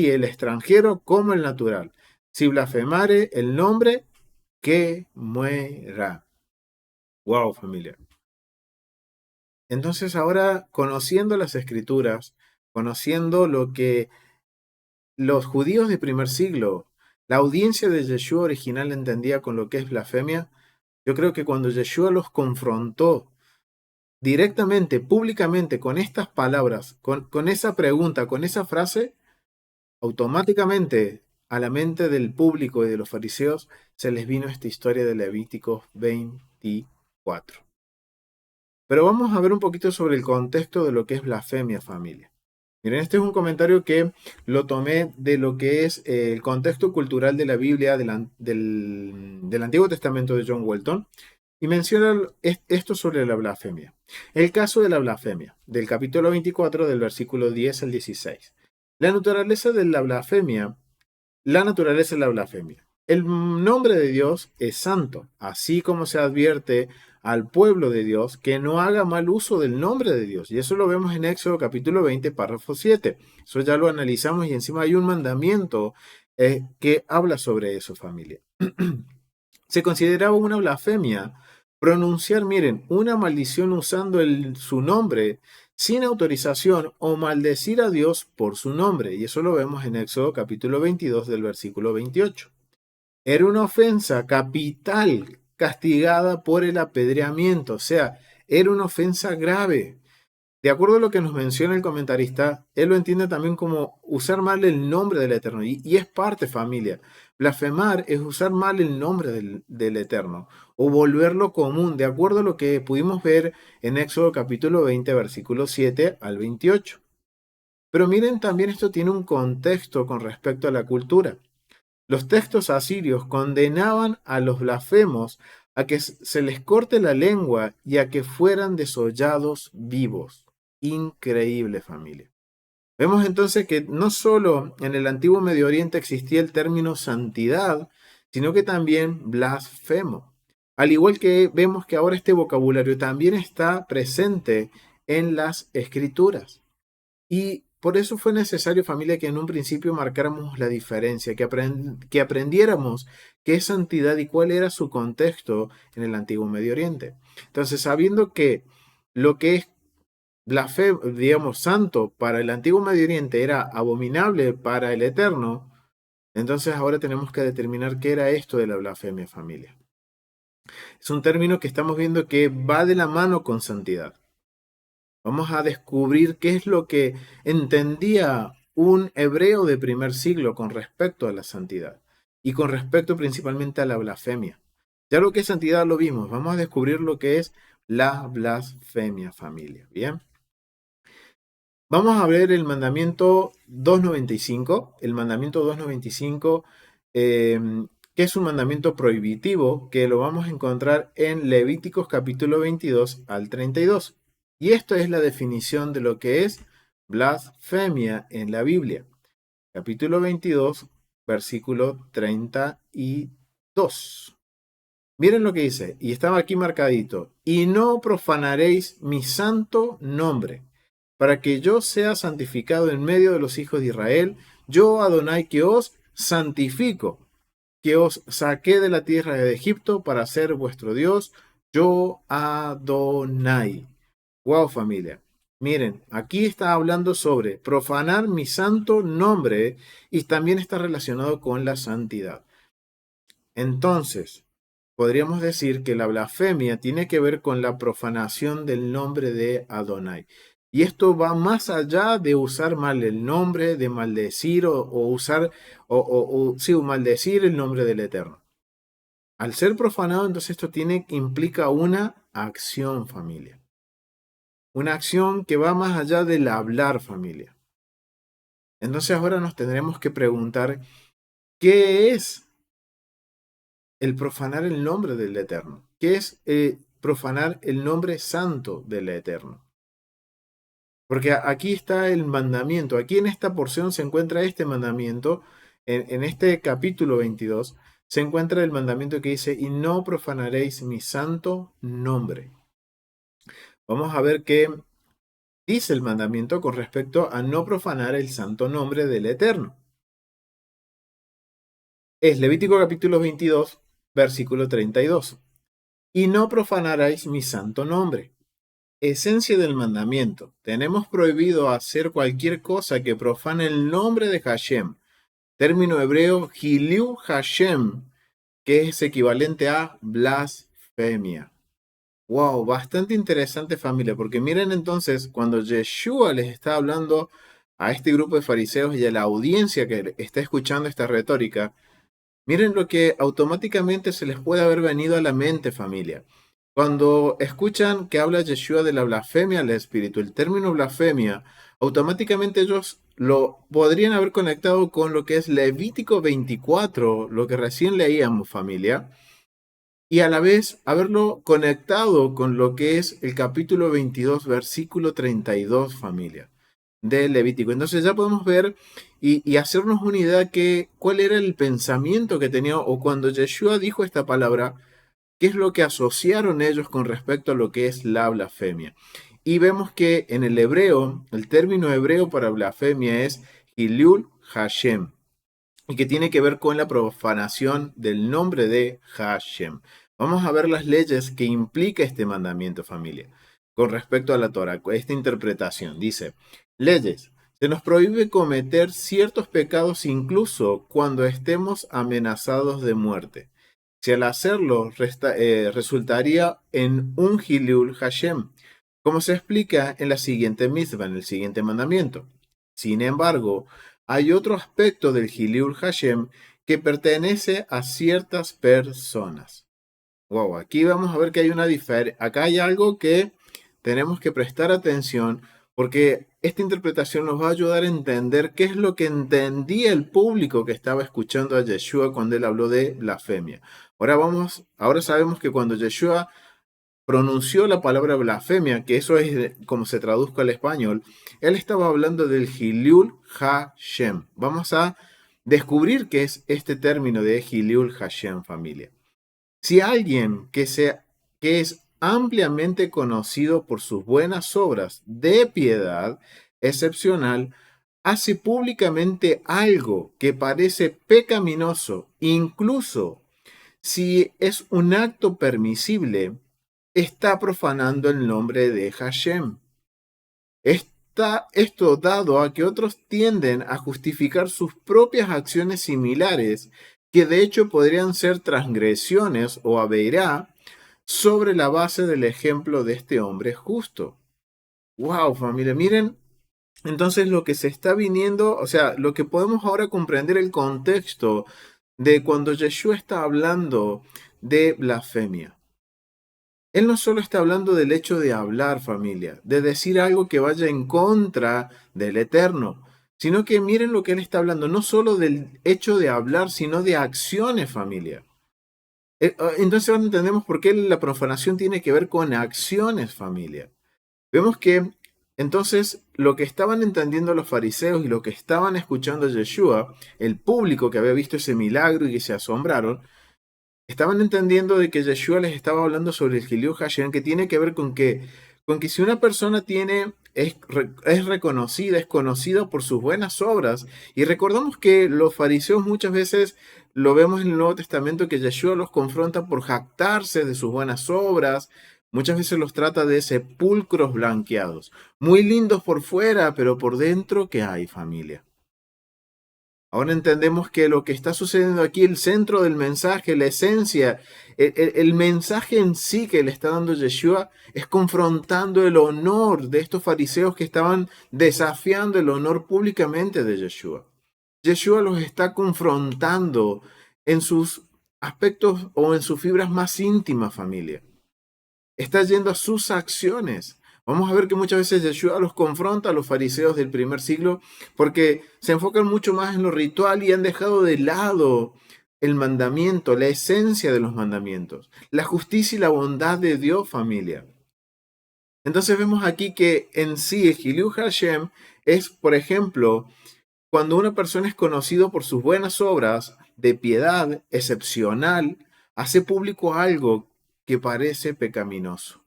el extranjero como el natural. Si blasfemare el nombre, que muera. Wow, familia. Entonces ahora, conociendo las escrituras, conociendo lo que los judíos de primer siglo, la audiencia de Yeshua original entendía con lo que es blasfemia, yo creo que cuando Yeshua los confrontó directamente, públicamente, con estas palabras, con esa pregunta, con esa frase, automáticamente a la mente del público y de los fariseos se les vino esta historia de Levíticos 24. Pero vamos a ver un poquito sobre el contexto de lo que es blasfemia, familia. Miren, este es un comentario que lo tomé de lo que es el contexto cultural de la Biblia del Antiguo Testamento de John Walton y menciona esto sobre la blasfemia. El caso de la blasfemia, del capítulo 24, del versículo 10 al 16. La naturaleza de la blasfemia. El nombre de Dios es santo, así como se advierte al pueblo de Dios que no haga mal uso del nombre de Dios. Y eso lo vemos en Éxodo capítulo 20, párrafo 7. Eso ya lo analizamos y encima hay un mandamiento que habla sobre eso, familia. Se consideraba una blasfemia pronunciar, miren, una maldición usando su nombre sin autorización o maldecir a Dios por su nombre. Y eso lo vemos en Éxodo capítulo 22 del versículo 28. Era una ofensa capital castigada por el apedreamiento, o sea, era una ofensa grave. De acuerdo a lo que nos menciona el comentarista, él lo entiende también como usar mal el nombre del Eterno. Y es parte, familia. Blasfemar es usar mal el nombre del Eterno o volverlo común, de acuerdo a lo que pudimos ver en Éxodo capítulo 20, versículos 7 al 28. Pero miren, también esto tiene un contexto con respecto a la cultura. Los textos asirios condenaban a los blasfemos a que se les corte la lengua y a que fueran desollados vivos. increíble, familia. Vemos entonces que no solo en el antiguo Medio Oriente existía el término santidad, sino que también blasfemo. Al igual que vemos que ahora este vocabulario también está presente en las escrituras. Y por eso fue necesario, familia, que en un principio marcáramos la diferencia, que aprendiéramos qué es santidad y cuál era su contexto en el antiguo Medio Oriente. Entonces, sabiendo que lo que es digamos, santo para el antiguo Medio Oriente era abominable para el Eterno, entonces ahora tenemos que determinar qué era esto de la blasfemia, familia. Es un término que estamos viendo que va de la mano con santidad. Vamos a descubrir qué es lo que entendía un hebreo de primer siglo con respecto a la santidad y con respecto principalmente a la blasfemia. Ya lo que es santidad lo vimos, vamos a descubrir lo que es la blasfemia, familia. Bien. Vamos a ver el mandamiento 295. El mandamiento 295, que es un mandamiento prohibitivo, que lo vamos a encontrar en Levíticos capítulo 22 al 32. Y esto es la definición de lo que es blasfemia en la Biblia. Capítulo 22, versículo 32. Miren lo que dice, y estaba aquí marcadito, y no profanaréis mi santo nombre, para que yo sea santificado en medio de los hijos de Israel, yo Adonai que os santifico, que os saqué de la tierra de Egipto para ser vuestro Dios, yo Adonai. Wow, familia. Miren, aquí está hablando sobre profanar mi santo nombre y también está relacionado con la santidad. Entonces, podríamos decir que la blasfemia tiene que ver con la profanación del nombre de Adonai. Y esto va más allá de usar mal el nombre, de maldecir o usar, sí, o maldecir el nombre del Eterno. Al ser profanado, entonces esto implica una acción, familia. Una acción que va más allá del hablar, familia. Entonces ahora nos tendremos que preguntar, ¿qué es el profanar el nombre del Eterno? ¿Qué es profanar el nombre santo del Eterno? Porque aquí está el mandamiento, aquí en esta porción se encuentra este mandamiento, en este capítulo 22, se encuentra el mandamiento que dice, y no profanaréis mi santo nombre. Vamos a ver qué dice el mandamiento con respecto a no profanar el santo nombre del Eterno. Es Levítico capítulo 22, versículo 32. Y no profanaréis mi santo nombre. Esencia del mandamiento. Tenemos prohibido hacer cualquier cosa que profane el nombre de Hashem. Término hebreo Hiliu Hashem, que es equivalente a blasfemia. Wow, bastante interesante, familia, porque miren entonces, cuando Yeshua les está hablando a este grupo de fariseos y a la audiencia que está escuchando esta retórica, miren lo que automáticamente se les puede haber venido a la mente, familia. Cuando escuchan que habla Yeshua de la blasfemia al espíritu, el término blasfemia, automáticamente ellos lo podrían haber conectado con lo que es Levítico 24, lo que recién leíamos, familia, y a la vez haberlo conectado con lo que es el capítulo 22, versículo 32, familia, de Levítico. Entonces ya podemos ver y hacernos una idea que cuál era el pensamiento que tenía, o cuando Yeshua dijo esta palabra, qué es lo que asociaron ellos con respecto a lo que es la blasfemia. Y vemos que en el hebreo, el término hebreo para blasfemia es Hilul Hashem, y que tiene que ver con la profanación del nombre de Hashem. Vamos a ver las leyes que implica este mandamiento, familia, con respecto a la Torah, esta interpretación. Dice, leyes. Se nos prohíbe cometer ciertos pecados incluso cuando estemos amenazados de muerte. Si al hacerlo resultaría en un Hilul Hashem, como se explica en la siguiente mitzvah, en el siguiente mandamiento. Sin embargo, hay otro aspecto del Hilul Hashem que pertenece a ciertas personas. Wow, aquí vamos a ver que hay una diferencia. Acá hay algo que tenemos que prestar atención porque esta interpretación nos va a ayudar a entender qué es lo que entendía el público que estaba escuchando a Yeshua cuando él habló de blasfemia. Ahora sabemos que cuando Yeshua pronunció la palabra blasfemia, que eso es como se traduzca al español, él estaba hablando del Hilul Hashem. Vamos a descubrir qué es este término de Hilul Hashem, familia. Si alguien que es ampliamente conocido por sus buenas obras de piedad excepcional, hace públicamente algo que parece pecaminoso, incluso si es un acto permisible, está profanando el nombre de Hashem. Esto dado a que otros tienden a justificar sus propias acciones similares, que de hecho podrían ser transgresiones o aveirá, sobre la base del ejemplo de este hombre justo. Wow, familia, miren, entonces lo que se está viniendo, o sea, lo que podemos ahora comprender el contexto de cuando Yeshua está hablando de blasfemia. Él no solo está hablando del hecho de hablar, familia, de decir algo que vaya en contra del Eterno, sino que miren lo que él está hablando, no solo del hecho de hablar, sino de acciones, familia. Entonces ahora entendemos por qué la profanación tiene que ver con acciones, familia. Vemos que entonces lo que estaban entendiendo los fariseos y lo que estaban escuchando Yeshua, el público que había visto ese milagro y que se asombraron, estaban entendiendo de que Yeshua les estaba hablando sobre el Hilul Hashem, que tiene que ver con que si una persona es reconocida, es conocida por sus buenas obras, y recordamos que los fariseos muchas veces lo vemos en el Nuevo Testamento que Yeshua los confronta por jactarse de sus buenas obras, muchas veces los trata de sepulcros blanqueados, muy lindos por fuera, pero por dentro, ¿qué hay, familia? Ahora entendemos que lo que está sucediendo aquí, el centro del mensaje, la esencia, el mensaje en sí que le está dando Yeshua es confrontando el honor de estos fariseos que estaban desafiando el honor públicamente de Yeshua. Yeshua los está confrontando en sus aspectos o en sus fibras más íntimas, familia. Está yendo a sus acciones. Vamos a ver que muchas veces Yeshua los confronta a los fariseos del primer siglo porque se enfocan mucho más en lo ritual y han dejado de lado el mandamiento, la esencia de los mandamientos, la justicia y la bondad de Dios, familia. Entonces vemos aquí que en sí el Hilul Hashem es, por ejemplo, cuando una persona es conocido por sus buenas obras de piedad excepcional, hace público algo que parece pecaminoso.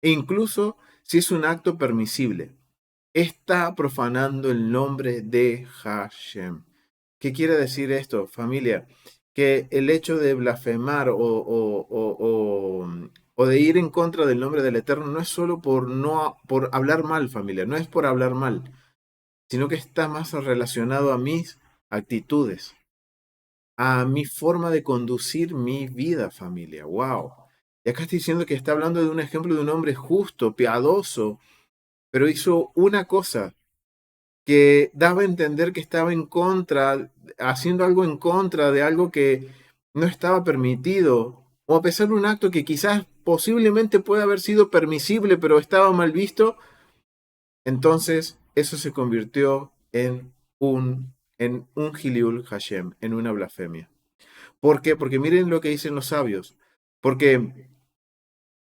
E incluso si es un acto permisible, está profanando el nombre de Hashem. ¿Qué quiere decir esto, familia? Que el hecho de blasfemar o de ir en contra del nombre del Eterno no es solo por hablar mal, familia, no es por hablar mal, sino que está más relacionado a mis actitudes, a mi forma de conducir mi vida, familia. ¡Wow! Y acá está diciendo que está hablando de un ejemplo de un hombre justo, piadoso, pero hizo una cosa que daba a entender que estaba en contra, haciendo algo en contra de algo que no estaba permitido, o a pesar de un acto que quizás posiblemente pueda haber sido permisible, pero estaba mal visto, entonces eso se convirtió en un Hilul Hashem, en una blasfemia. ¿Por qué? Porque miren lo que dicen los sabios. Porque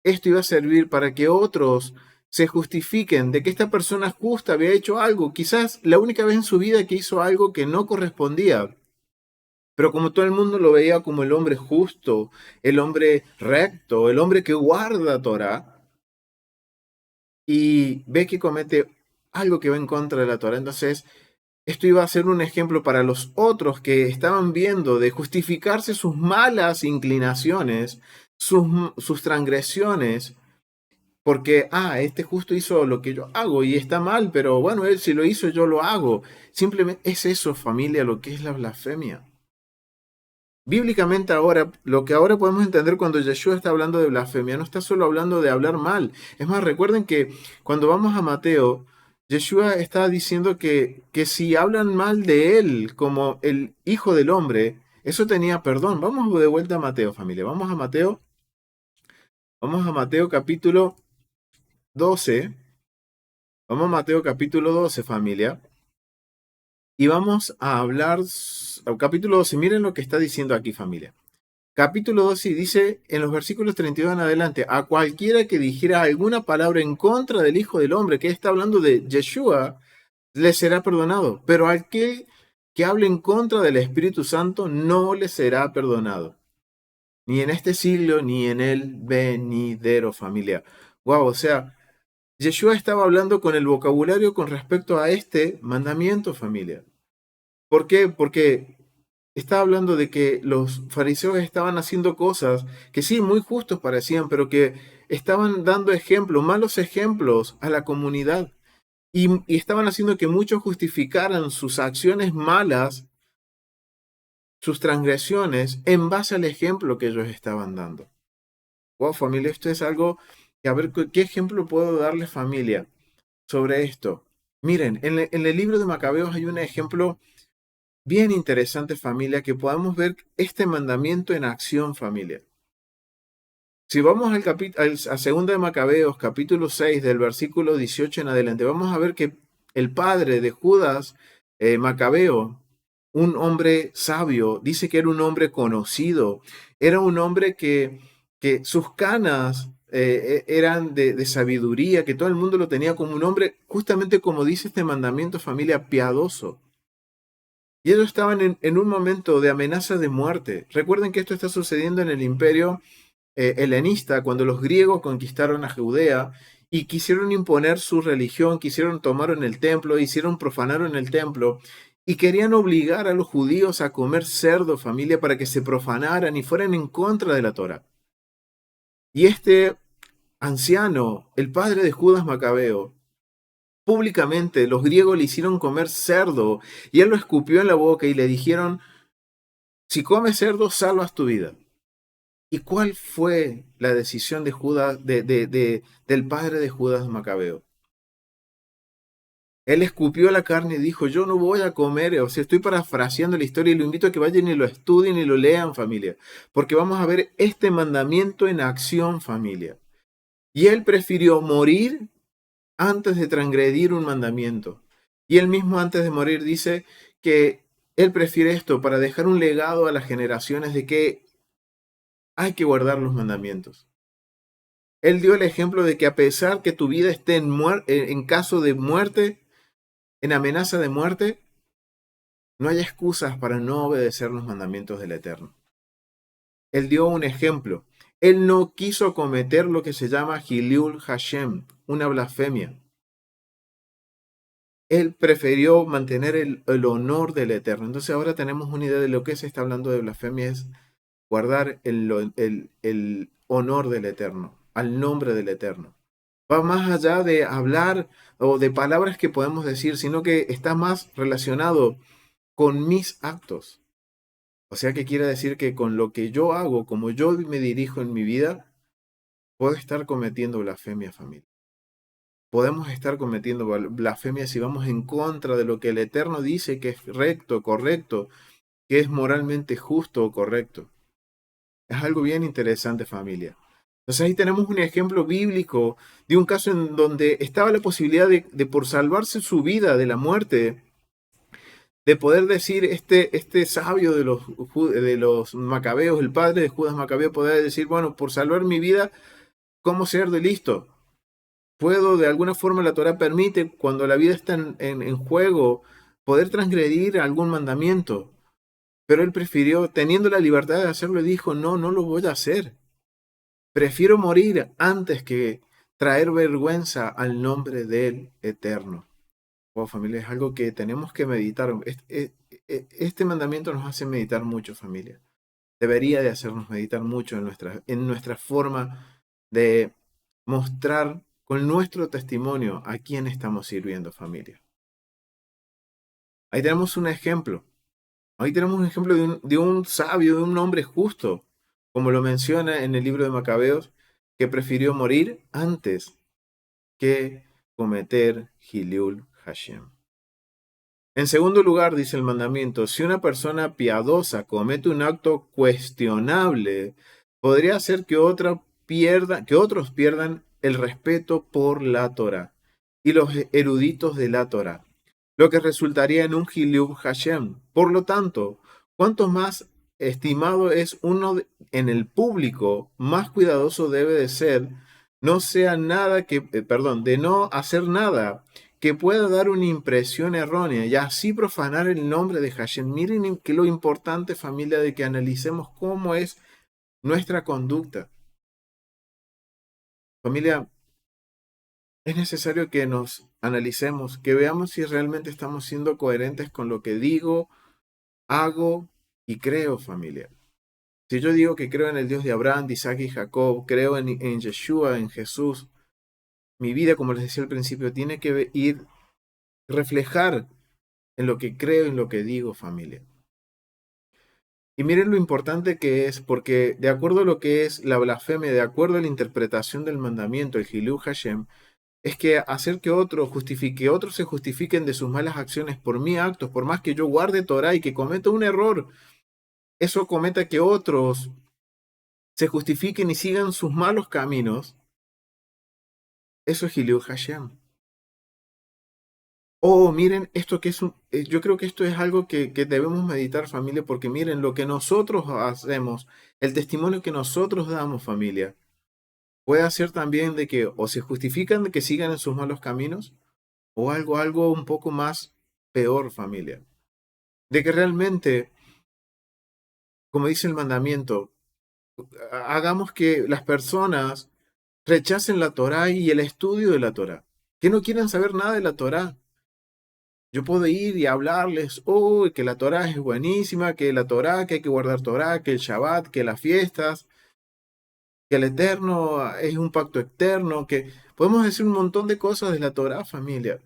esto iba a servir para que otros se justifiquen de que esta persona justa había hecho algo, quizás la única vez en su vida que hizo algo que no correspondía. Pero como todo el mundo lo veía como el hombre justo, el hombre recto, el hombre que guarda Torah, y ve que comete algo que va en contra de la Torah, entonces esto iba a ser un ejemplo para los otros que estaban viendo de justificarse sus malas inclinaciones, sus transgresiones, porque, este justo hizo lo que yo hago y está mal, pero bueno, él si lo hizo, yo lo hago. Simplemente es eso, familia, lo que es la blasfemia. Bíblicamente ahora, lo que ahora podemos entender cuando Yeshua está hablando de blasfemia, no está solo hablando de hablar mal. Es más, recuerden que cuando vamos a Mateo, Yeshua está diciendo que si hablan mal de él como el Hijo del Hombre, eso tenía perdón. Vamos de vuelta a Mateo, familia. Vamos a Mateo capítulo 12. Vamos a Mateo capítulo 12, familia. Y vamos a hablar, al capítulo 12, miren lo que está diciendo aquí, familia. Capítulo 12 y dice en los versículos 32 en adelante, a cualquiera que dijera alguna palabra en contra del Hijo del Hombre, que está hablando de Yeshua, le será perdonado, pero al que hable en contra del Espíritu Santo no le será perdonado, ni en este siglo, ni en el venidero, familia. Wow, o sea, Yeshua estaba hablando con el vocabulario con respecto a este mandamiento, familia. ¿Por qué? Porque estaba hablando de que los fariseos estaban haciendo cosas que sí, muy justos parecían, pero que estaban dando ejemplos, malos ejemplos a la comunidad. Y estaban haciendo que muchos justificaran sus acciones malas, sus transgresiones, en base al ejemplo que ellos estaban dando. Wow, familia, esto es algo que, a ver, ¿qué ejemplo puedo darle, familia, sobre esto? Miren, en el libro de Macabeos hay un ejemplo bien interesante, familia, que podamos ver este mandamiento en acción, familia. Si vamos a segunda de Macabeos, capítulo 6, del versículo 18 en adelante, vamos a ver que el padre de Judas, Macabeo, un hombre sabio, dice que era un hombre conocido, era un hombre que sus canas eran de sabiduría, que todo el mundo lo tenía como un hombre, justamente como dice este mandamiento, familia, piadoso. Y ellos estaban en un momento de amenaza de muerte. Recuerden que esto está sucediendo en el imperio helenista, cuando los griegos conquistaron a Judea y quisieron imponer su religión, tomaron el templo, profanaron el templo y querían obligar a los judíos a comer cerdo, familia, para que se profanaran y fueran en contra de la Torá. Y este anciano, el padre de Judas Macabeo, públicamente los griegos le hicieron comer cerdo y él lo escupió en la boca y le dijeron, si comes cerdo, salvas tu vida. ¿Y cuál fue la decisión de Judas, del padre de Judas Macabeo? Él escupió la carne y dijo, yo no voy a comer, o sea, estoy parafraseando la historia y lo invito a que vayan y lo estudien y lo lean, familia, porque vamos a ver este mandamiento en acción, familia. Y él prefirió morir antes de transgredir un mandamiento. Y él mismo antes de morir dice que él prefiere esto para dejar un legado a las generaciones de que hay que guardar los mandamientos. Él dio el ejemplo de que a pesar que tu vida esté en caso de muerte, en amenaza de muerte, no hay excusas para no obedecer los mandamientos del Eterno. Él dio un ejemplo. Él no quiso cometer lo que se llama Hilul Hashem, una blasfemia. Él prefirió mantener el honor del Eterno. Entonces ahora tenemos una idea de lo que se está hablando de blasfemia, es guardar el honor del Eterno, al nombre del Eterno. Va más allá de hablar o de palabras que podemos decir, sino que está más relacionado con mis actos. O sea que quiere decir que con lo que yo hago, como yo me dirijo en mi vida, puedo estar cometiendo blasfemia, familia. Podemos estar cometiendo blasfemia si vamos en contra de lo que el Eterno dice que es recto, correcto, que es moralmente justo o correcto. Es algo bien interesante, familia. Entonces ahí tenemos un ejemplo bíblico de un caso en donde estaba la posibilidad de por salvarse su vida de la muerte, de poder decir este sabio de los macabeos, el padre de Judas Macabeo, poder decir, bueno, por salvar mi vida, ¿cómo ser de listo? Puedo, de alguna forma, la Torah permite, cuando la vida está en juego, poder transgredir algún mandamiento. Pero él prefirió, teniendo la libertad de hacerlo, dijo, no, no lo voy a hacer. Prefiero morir antes que traer vergüenza al nombre del Eterno. Oh, familia, es algo que tenemos que meditar. Este mandamiento nos hace meditar mucho, familia. Debería de hacernos meditar mucho en nuestra forma de mostrar con nuestro testimonio a quién estamos sirviendo, familia. Ahí tenemos un ejemplo. Ahí tenemos un ejemplo de un sabio, de un hombre justo, como lo menciona en el libro de Macabeos, que prefirió morir antes que cometer Hilul Hashem. En segundo lugar, dice el mandamiento, si una persona piadosa comete un acto cuestionable, podría hacer que otros pierdan el respeto por la Torah y los eruditos de la Torah, lo que resultaría en un Hilul Hashem. Por lo tanto, ¿cuánto más estimado es en el público, más cuidadoso debe de ser, no sea nada que, perdón, de no hacer nada que pueda dar una impresión errónea y así profanar el nombre de Hashem. Miren que lo importante, familia, de que analicemos cómo es nuestra conducta. Familia, es necesario que nos analicemos, que veamos si realmente estamos siendo coherentes con lo que digo, hago y creo, familia. Si yo digo que creo en el Dios de Abraham, de Isaac y Jacob, creo en Yeshua, en Jesús, mi vida, como les decía al principio, tiene que reflejar en lo que creo, en lo que digo, familia. Y miren lo importante que es, porque de acuerdo a lo que es la blasfemia, de acuerdo a la interpretación del mandamiento, el Hilul Hashem, es que hacer que otros se justifiquen de sus malas acciones por mis actos, por más que yo guarde Torah y que cometa un error, eso cometa que otros se justifiquen y sigan sus malos caminos, eso es Hilul Hashem. Oh, miren, esto que es yo creo que esto es algo que debemos meditar, familia, porque miren, lo que nosotros hacemos, el testimonio que nosotros damos, familia, puede hacer también de que o se justifican de que sigan en sus malos caminos, o algo un poco más peor, familia. De que realmente, como dice el mandamiento, hagamos que las personas rechacen la Torá y el estudio de la Torá, que no quieran saber nada de la Torá. Yo puedo ir y hablarles, oh, que la Torá es buenísima, que la Torá, que hay que guardar Torá, que el Shabbat, que las fiestas, que el Eterno es un pacto eterno, que podemos decir un montón de cosas de la Torá, familia.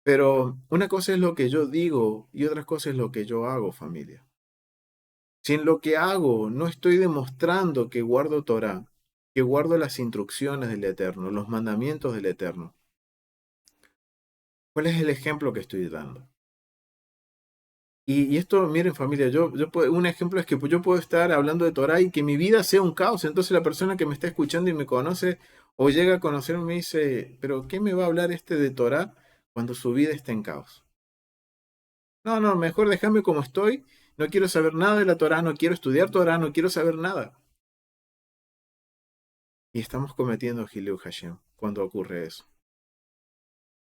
Pero una cosa es lo que yo digo y otra cosa es lo que yo hago, familia. Si en lo que hago no estoy demostrando que guardo Torá, que guardo las instrucciones del Eterno, los mandamientos del Eterno, ¿cuál es el ejemplo que estoy dando? Y esto, miren familia, un ejemplo es que yo puedo estar hablando de Torah y que mi vida sea un caos. Entonces la persona que me está escuchando y me conoce o llega a conocerme me dice, pero ¿qué me va a hablar este de Torah cuando su vida está en caos? No, no, mejor déjame como estoy. No quiero saber nada de la Torah, no quiero estudiar Torah, no quiero saber nada. Y estamos cometiendo Hilul Hashem cuando ocurre eso.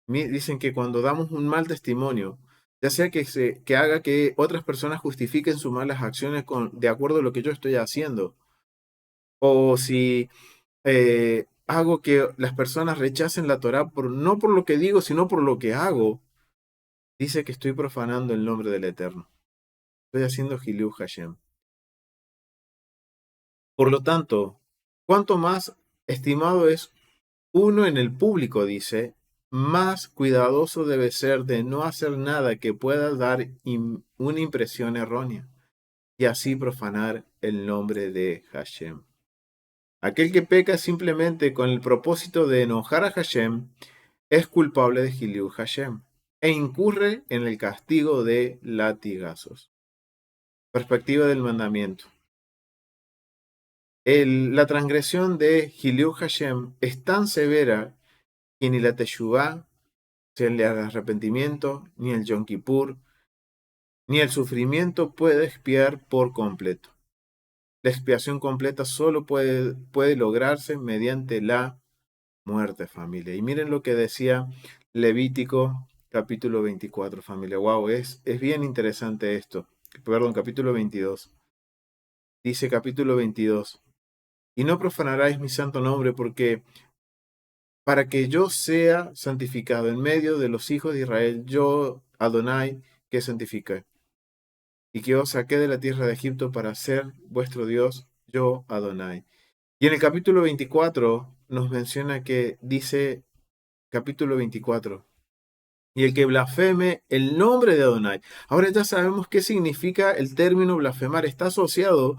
Dicen que cuando damos un mal testimonio, ya sea que haga que otras personas justifiquen sus malas acciones de acuerdo a lo que yo estoy haciendo, o si hago que las personas rechacen la Torá no por lo que digo, sino por lo que hago, dice que estoy profanando el nombre del Eterno. Estoy haciendo Hilul Hashem. Por lo tanto, cuanto más estimado es uno en el público, dice, más cuidadoso debe ser de no hacer nada que pueda dar una impresión errónea y así profanar el nombre de Hashem. Aquel que peca simplemente con el propósito de enojar a Hashem es culpable de Hilul Hashem e incurre en el castigo de latigazos. Perspectiva del mandamiento. La transgresión de Hilul Hashem es tan severa que ni la Teshuvá, el arrepentimiento, ni el Yom Kippur, ni el sufrimiento puede expiar por completo. La expiación completa solo puede lograrse mediante la muerte, familia. Y miren lo que decía Levítico capítulo 24, familia. Wow, es bien interesante esto. Perdón, capítulo 22. Dice capítulo 22. Y no profanaráis mi santo nombre porque para que yo sea santificado en medio de los hijos de Israel, yo, Adonai, que santifique. Y que os saqué de la tierra de Egipto para ser vuestro Dios, yo, Adonai. Y en el capítulo 24 nos menciona que dice, capítulo 24, y el que blasfeme el nombre de Adonai. Ahora ya sabemos qué significa el término blasfemar. Está asociado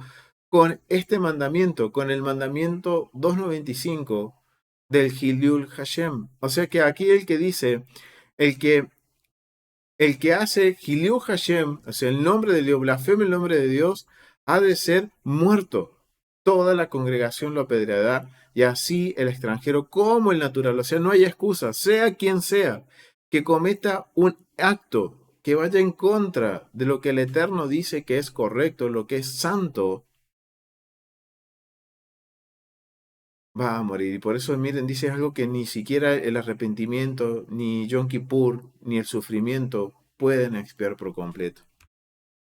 con este mandamiento, con el mandamiento 295 del Hilul Hashem. O sea que aquí el que dice, el que, el que hace Hilul Hashem, o sea, el nombre de Dios, blasfeme el nombre de Dios, ha de ser muerto. Toda la congregación lo apedreará, y así el extranjero como el natural. O sea, no hay excusa, sea quien sea, que cometa un acto que vaya en contra de lo que el Eterno dice que es correcto, lo que es santo, va a morir. Y por eso, miren, dice algo que ni siquiera el arrepentimiento, ni Yom Kippur, ni el sufrimiento pueden expiar por completo.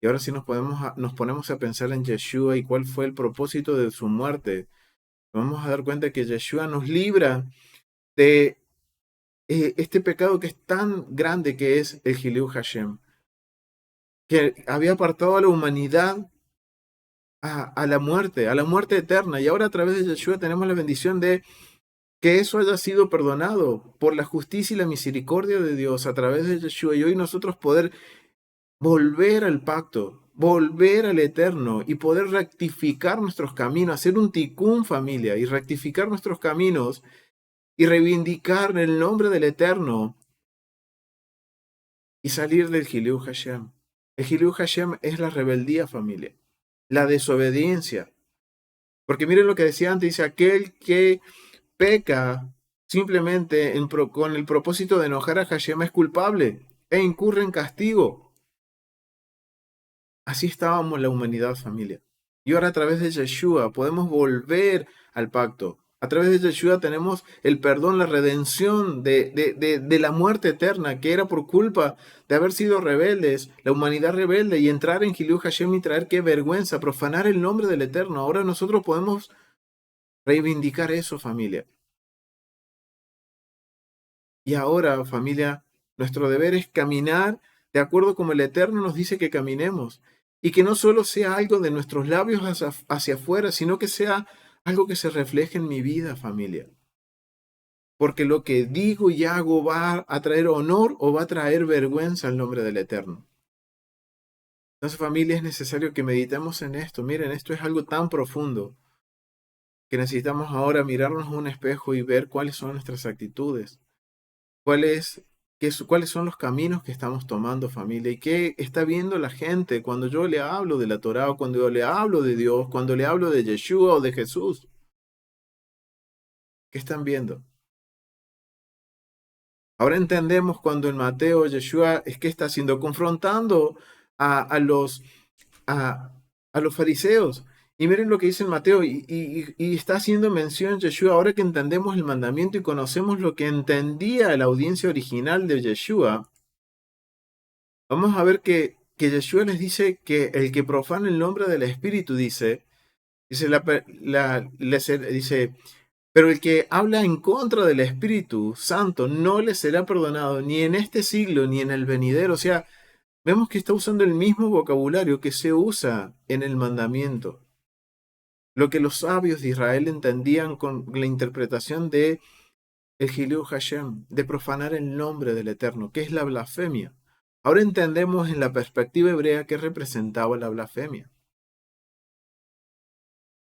Y ahora sí nos ponemos a pensar en Yeshua y cuál fue el propósito de su muerte. Nos vamos a dar cuenta que Yeshua nos libra de este pecado que es tan grande que es el Gilui Hashem, que había apartado a la humanidad a la muerte eterna. Y ahora a través de Yeshua tenemos la bendición de que eso haya sido perdonado por la justicia y la misericordia de Dios a través de Yeshua. Y hoy nosotros poder volver al pacto, volver al eterno y poder rectificar nuestros caminos, hacer un tikkun, familia, y rectificar nuestros caminos y reivindicar el nombre del eterno y salir del Gilui Hashem. El Gilui Hashem es la rebeldía, familia, la desobediencia. Porque miren lo que decía antes, dice, aquel que peca simplemente con el propósito de enojar a Hashem es culpable e incurre en castigo. Así estábamos la humanidad, familia. Y ahora a través de Yeshua podemos volver al pacto. A través de Yeshua tenemos el perdón, la redención de la muerte eterna, que era por culpa de haber sido rebeldes, la humanidad rebelde, y entrar en Gilui Hashem y traer qué vergüenza, profanar el nombre del Eterno. Ahora nosotros podemos reivindicar eso, familia. Y ahora, familia, nuestro deber es caminar de acuerdo como el Eterno nos dice que caminemos. Y que no solo sea algo de nuestros labios hacia afuera, sino que sea algo que se refleje en mi vida, familia. Porque lo que digo y hago va a traer honor o va a traer vergüenza al nombre del Eterno. Entonces, familia, es necesario que meditemos en esto. Miren, esto es algo tan profundo que necesitamos ahora mirarnos a un espejo y ver cuáles son nuestras actitudes. ¿Cuáles son los caminos que estamos tomando, familia? ¿Y qué está viendo la gente cuando yo le hablo de la Torá, o cuando yo le hablo de Dios, cuando le hablo de Yeshua o de Jesús? ¿Qué están viendo? Ahora entendemos cuando en Mateo Yeshua es que está haciendo, confrontando a, a los, a, a los fariseos. Y miren lo que dice en Mateo, y está haciendo mención Yeshua, ahora que entendemos el mandamiento y conocemos lo que entendía la audiencia original de Yeshua. Vamos a ver que Yeshua les dice que el que profana el nombre del Espíritu, dice, pero el que habla en contra del Espíritu Santo no le será perdonado ni en este siglo ni en el venidero. O sea, vemos que está usando el mismo vocabulario que se usa en el mandamiento. Lo que los sabios de Israel entendían con la interpretación de el Gilui Hashem, de profanar el nombre del Eterno, que es la blasfemia. Ahora entendemos en la perspectiva hebrea qué representaba la blasfemia.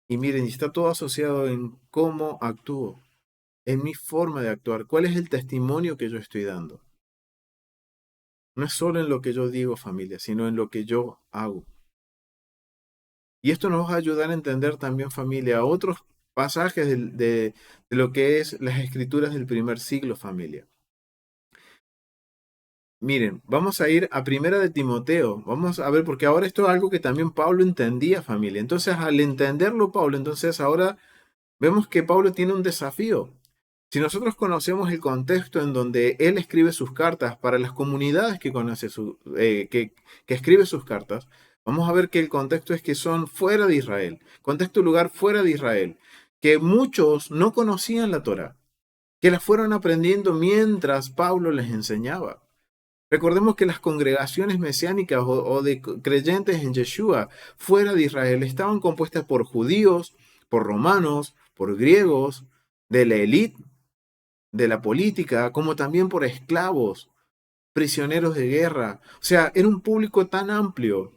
Y miren, está todo asociado en cómo actúo, en mi forma de actuar, cuál es el testimonio que yo estoy dando. No es solo en lo que yo digo, familia, sino en lo que yo hago. Y esto nos va a ayudar a entender también, familia, otros pasajes de lo que es las escrituras del primer siglo, familia. Miren, vamos a ir a Primera de Timoteo. Vamos a ver, porque ahora esto es algo que también Pablo entendía, familia. Entonces, al entenderlo Pablo, entonces ahora vemos que Pablo tiene un desafío. Si nosotros conocemos el contexto en donde él escribe sus cartas para las comunidades que conoce que escribe sus cartas, vamos a ver que el contexto es que son fuera de Israel, contexto lugar fuera de Israel, que muchos no conocían la Torá, que la fueron aprendiendo mientras Pablo les enseñaba. Recordemos que las congregaciones mesiánicas o de creyentes en Yeshua fuera de Israel estaban compuestas por judíos, por romanos, por griegos, de la élite, de la política, como también por esclavos, prisioneros de guerra. O sea, era un público tan amplio.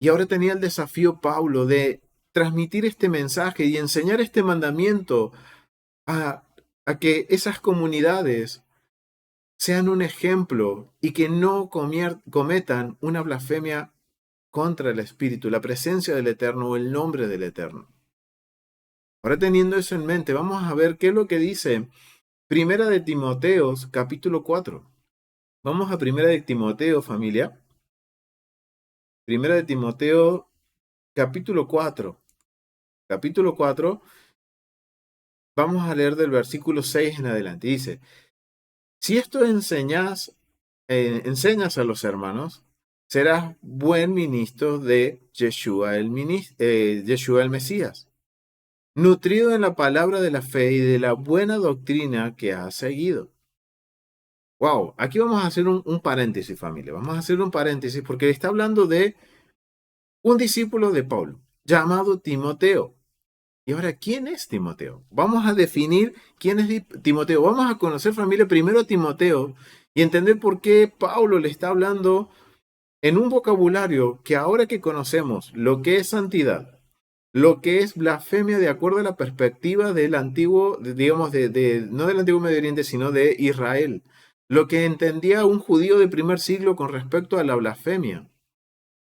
Y ahora tenía el desafío Pablo de transmitir este mensaje y enseñar este mandamiento a, a que esas comunidades sean un ejemplo y que no cometan una blasfemia contra el Espíritu, la presencia del Eterno o el nombre del Eterno. Ahora teniendo eso en mente, vamos a ver qué es lo que dice Primera de Timoteos, capítulo 4. Vamos a Primera de Timoteo, familia. Primera de Timoteo, capítulo 4. Capítulo 4, vamos a leer del versículo 6 en adelante. Dice, si esto enseñas a los hermanos, serás buen ministro de Yeshua el Mesías, nutrido en la palabra de la fe y de la buena doctrina que has seguido. Wow, aquí vamos a hacer un paréntesis, familia. Vamos a hacer un paréntesis porque está hablando de un discípulo de Pablo llamado Timoteo. Y ahora, ¿quién es Timoteo? Vamos a definir quién es Timoteo. Vamos a conocer, familia, primero a Timoteo y entender por qué Pablo le está hablando en un vocabulario que ahora que conocemos lo que es santidad, lo que es blasfemia de acuerdo a la perspectiva del antiguo, digamos, no del antiguo Medio Oriente, sino de Israel, lo que entendía un judío de primer siglo con respecto a la blasfemia,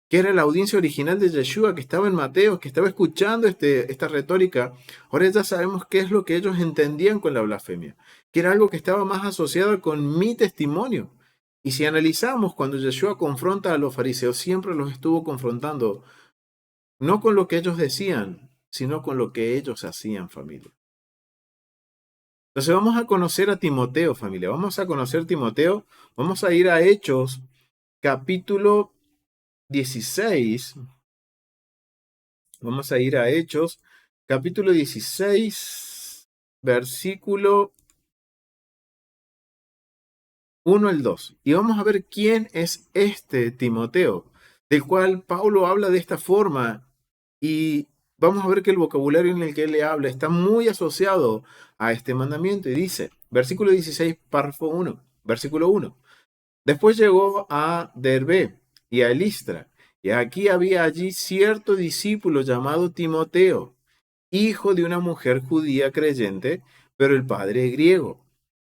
que era la audiencia original de Yeshua, que estaba en Mateo, que estaba escuchando esta retórica. Ahora ya sabemos qué es lo que ellos entendían con la blasfemia, que era algo que estaba más asociado con mi testimonio. Y si analizamos, cuando Yeshua confronta a los fariseos, siempre los estuvo confrontando, no con lo que ellos decían, sino con lo que ellos hacían, familia. Entonces vamos a conocer a Timoteo, familia. Vamos a conocer a Timoteo. Vamos a ir a Hechos, capítulo 16. Vamos a ir a Hechos, capítulo 16, versículo 1 al 2. Y vamos a ver quién es este Timoteo, del cual Pablo habla de esta forma. Y vamos a ver que el vocabulario en el que él le habla está muy asociado a este mandamiento. Y dice, versículo 16, párrafo 1, versículo 1. Después llegó a Derbe y a Listra. Y aquí había allí cierto discípulo llamado Timoteo, hijo de una mujer judía creyente, pero el padre griego.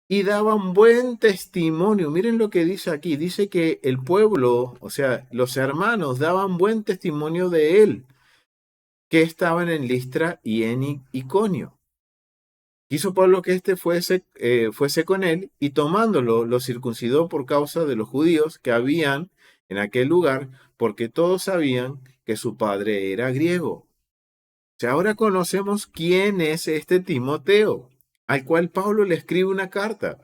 Y daban buen testimonio. Miren lo que dice aquí. Dice que el pueblo, o sea, los hermanos, daban buen testimonio de él, que estaban en Listra y en Iconio. Quiso Pablo que éste fuese con él, y tomándolo, lo circuncidó por causa de los judíos que habían en aquel lugar, porque todos sabían que su padre era griego. Sea, ahora conocemos quién es este Timoteo, al cual Pablo le escribe una carta.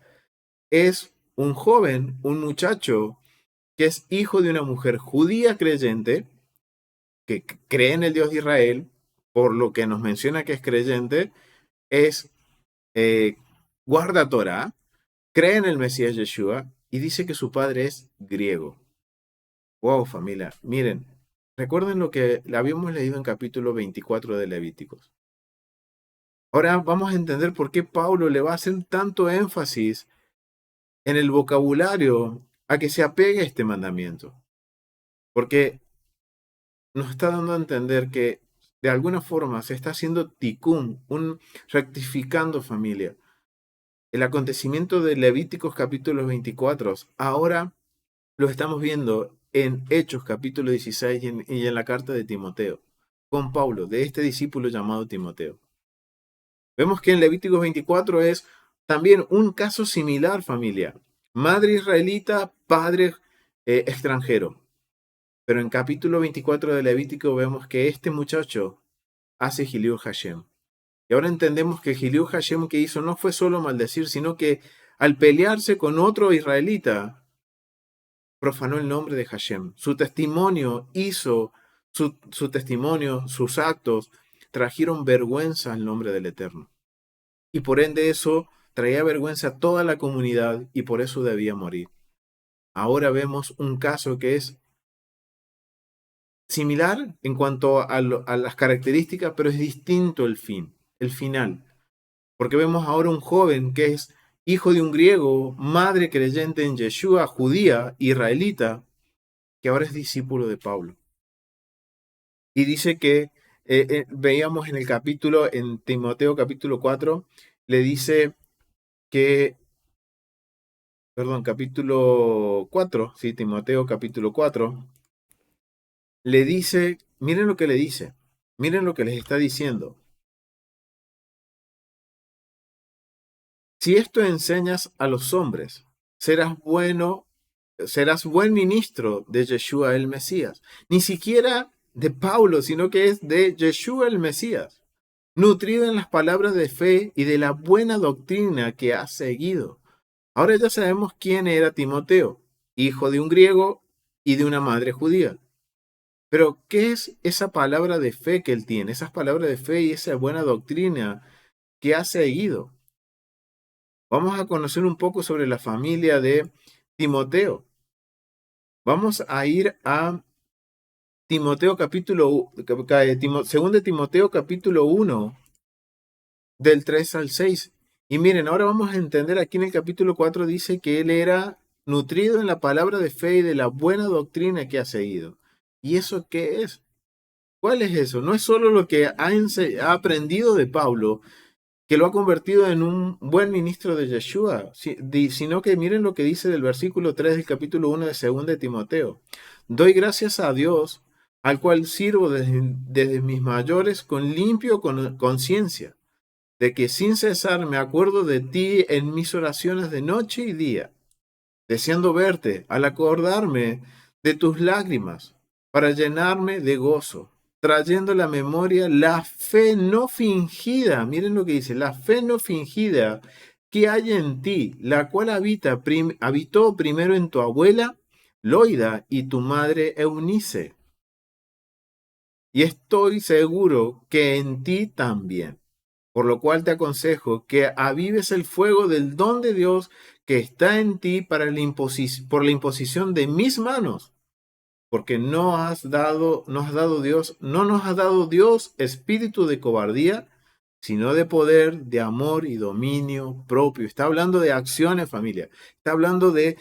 Es un joven, un muchacho, que es hijo de una mujer judía creyente, que cree en el Dios de Israel, por lo que nos menciona que es creyente, es eh, guarda Torah, cree en el Mesías Yeshua y dice que su padre es griego. Wow, familia, miren, recuerden lo que habíamos leído en capítulo 24 de Levíticos. Ahora vamos a entender por qué Pablo le va a hacer tanto énfasis en el vocabulario a que se apegue a este mandamiento. Porque nos está dando a entender que de alguna forma se está haciendo tikkun, un rectificando, familia. El acontecimiento de Levíticos capítulo 24, ahora lo estamos viendo en Hechos capítulo 16 y en la carta de Timoteo, con Pablo, de este discípulo llamado Timoteo. Vemos que en Levíticos 24 es también un caso similar, familia. Madre israelita, padre extranjero. Pero en capítulo 24 de Levítico vemos que este muchacho hace Giliur Hashem. Y ahora entendemos que Giliur Hashem que hizo no fue solo maldecir, sino que al pelearse con otro israelita, profanó el nombre de Hashem. Su testimonio su testimonio, sus actos, trajeron vergüenza al nombre del Eterno. Y por ende eso traía vergüenza a toda la comunidad y por eso debía morir. Ahora vemos un caso que es similar en cuanto a las características, pero es distinto el final. Porque vemos ahora un joven que es hijo de un griego, madre creyente en Yeshua, judía, israelita, que ahora es discípulo de Pablo. Y dice que, veíamos en el capítulo, en Timoteo capítulo 4, le dice que, perdón, capítulo 4, sí, Timoteo capítulo 4, le dice, miren lo que le dice, miren lo que les está diciendo. Si esto enseñas a los hombres, serás bueno serás buen ministro de Yeshua el Mesías. Ni siquiera de Pablo, sino que es de Yeshua el Mesías, nutrido en las palabras de fe y de la buena doctrina que has seguido. Ahora ya sabemos quién era Timoteo, hijo de un griego y de una madre judía. Pero, ¿qué es esa palabra de fe que él tiene? Esas palabras de fe y esa buena doctrina que ha seguido. Vamos a conocer un poco sobre la familia de Timoteo. Vamos a ir a Timoteo capítulo, 2 Timoteo capítulo 1, del 3 al 6. Y miren, ahora vamos a entender aquí en el capítulo 4 dice que él era nutrido en la palabra de fe y de la buena doctrina que ha seguido. ¿Y eso qué es? ¿Cuál es eso? No es solo lo que ha aprendido de Pablo, que lo ha convertido en un buen ministro de Yeshua, sino que miren lo que dice del versículo 3 del capítulo 1 de 2 de Timoteo. Doy gracias a Dios, al cual sirvo desde mis mayores con limpio conciencia, de que sin cesar me acuerdo de ti en mis oraciones de noche y día, deseando verte al acordarme de tus lágrimas, para llenarme de gozo, trayendo a la memoria la fe no fingida, miren lo que dice, la fe no fingida que hay en ti, la cual habitó primero en tu abuela Loida y tu madre Eunice. Y estoy seguro que en ti también. Por lo cual te aconsejo que avives el fuego del don de Dios que está en ti por la imposición de mis manos. Porque no nos ha dado Dios espíritu de cobardía, sino de poder, de amor y dominio propio. Está hablando de acciones, familia. Está hablando de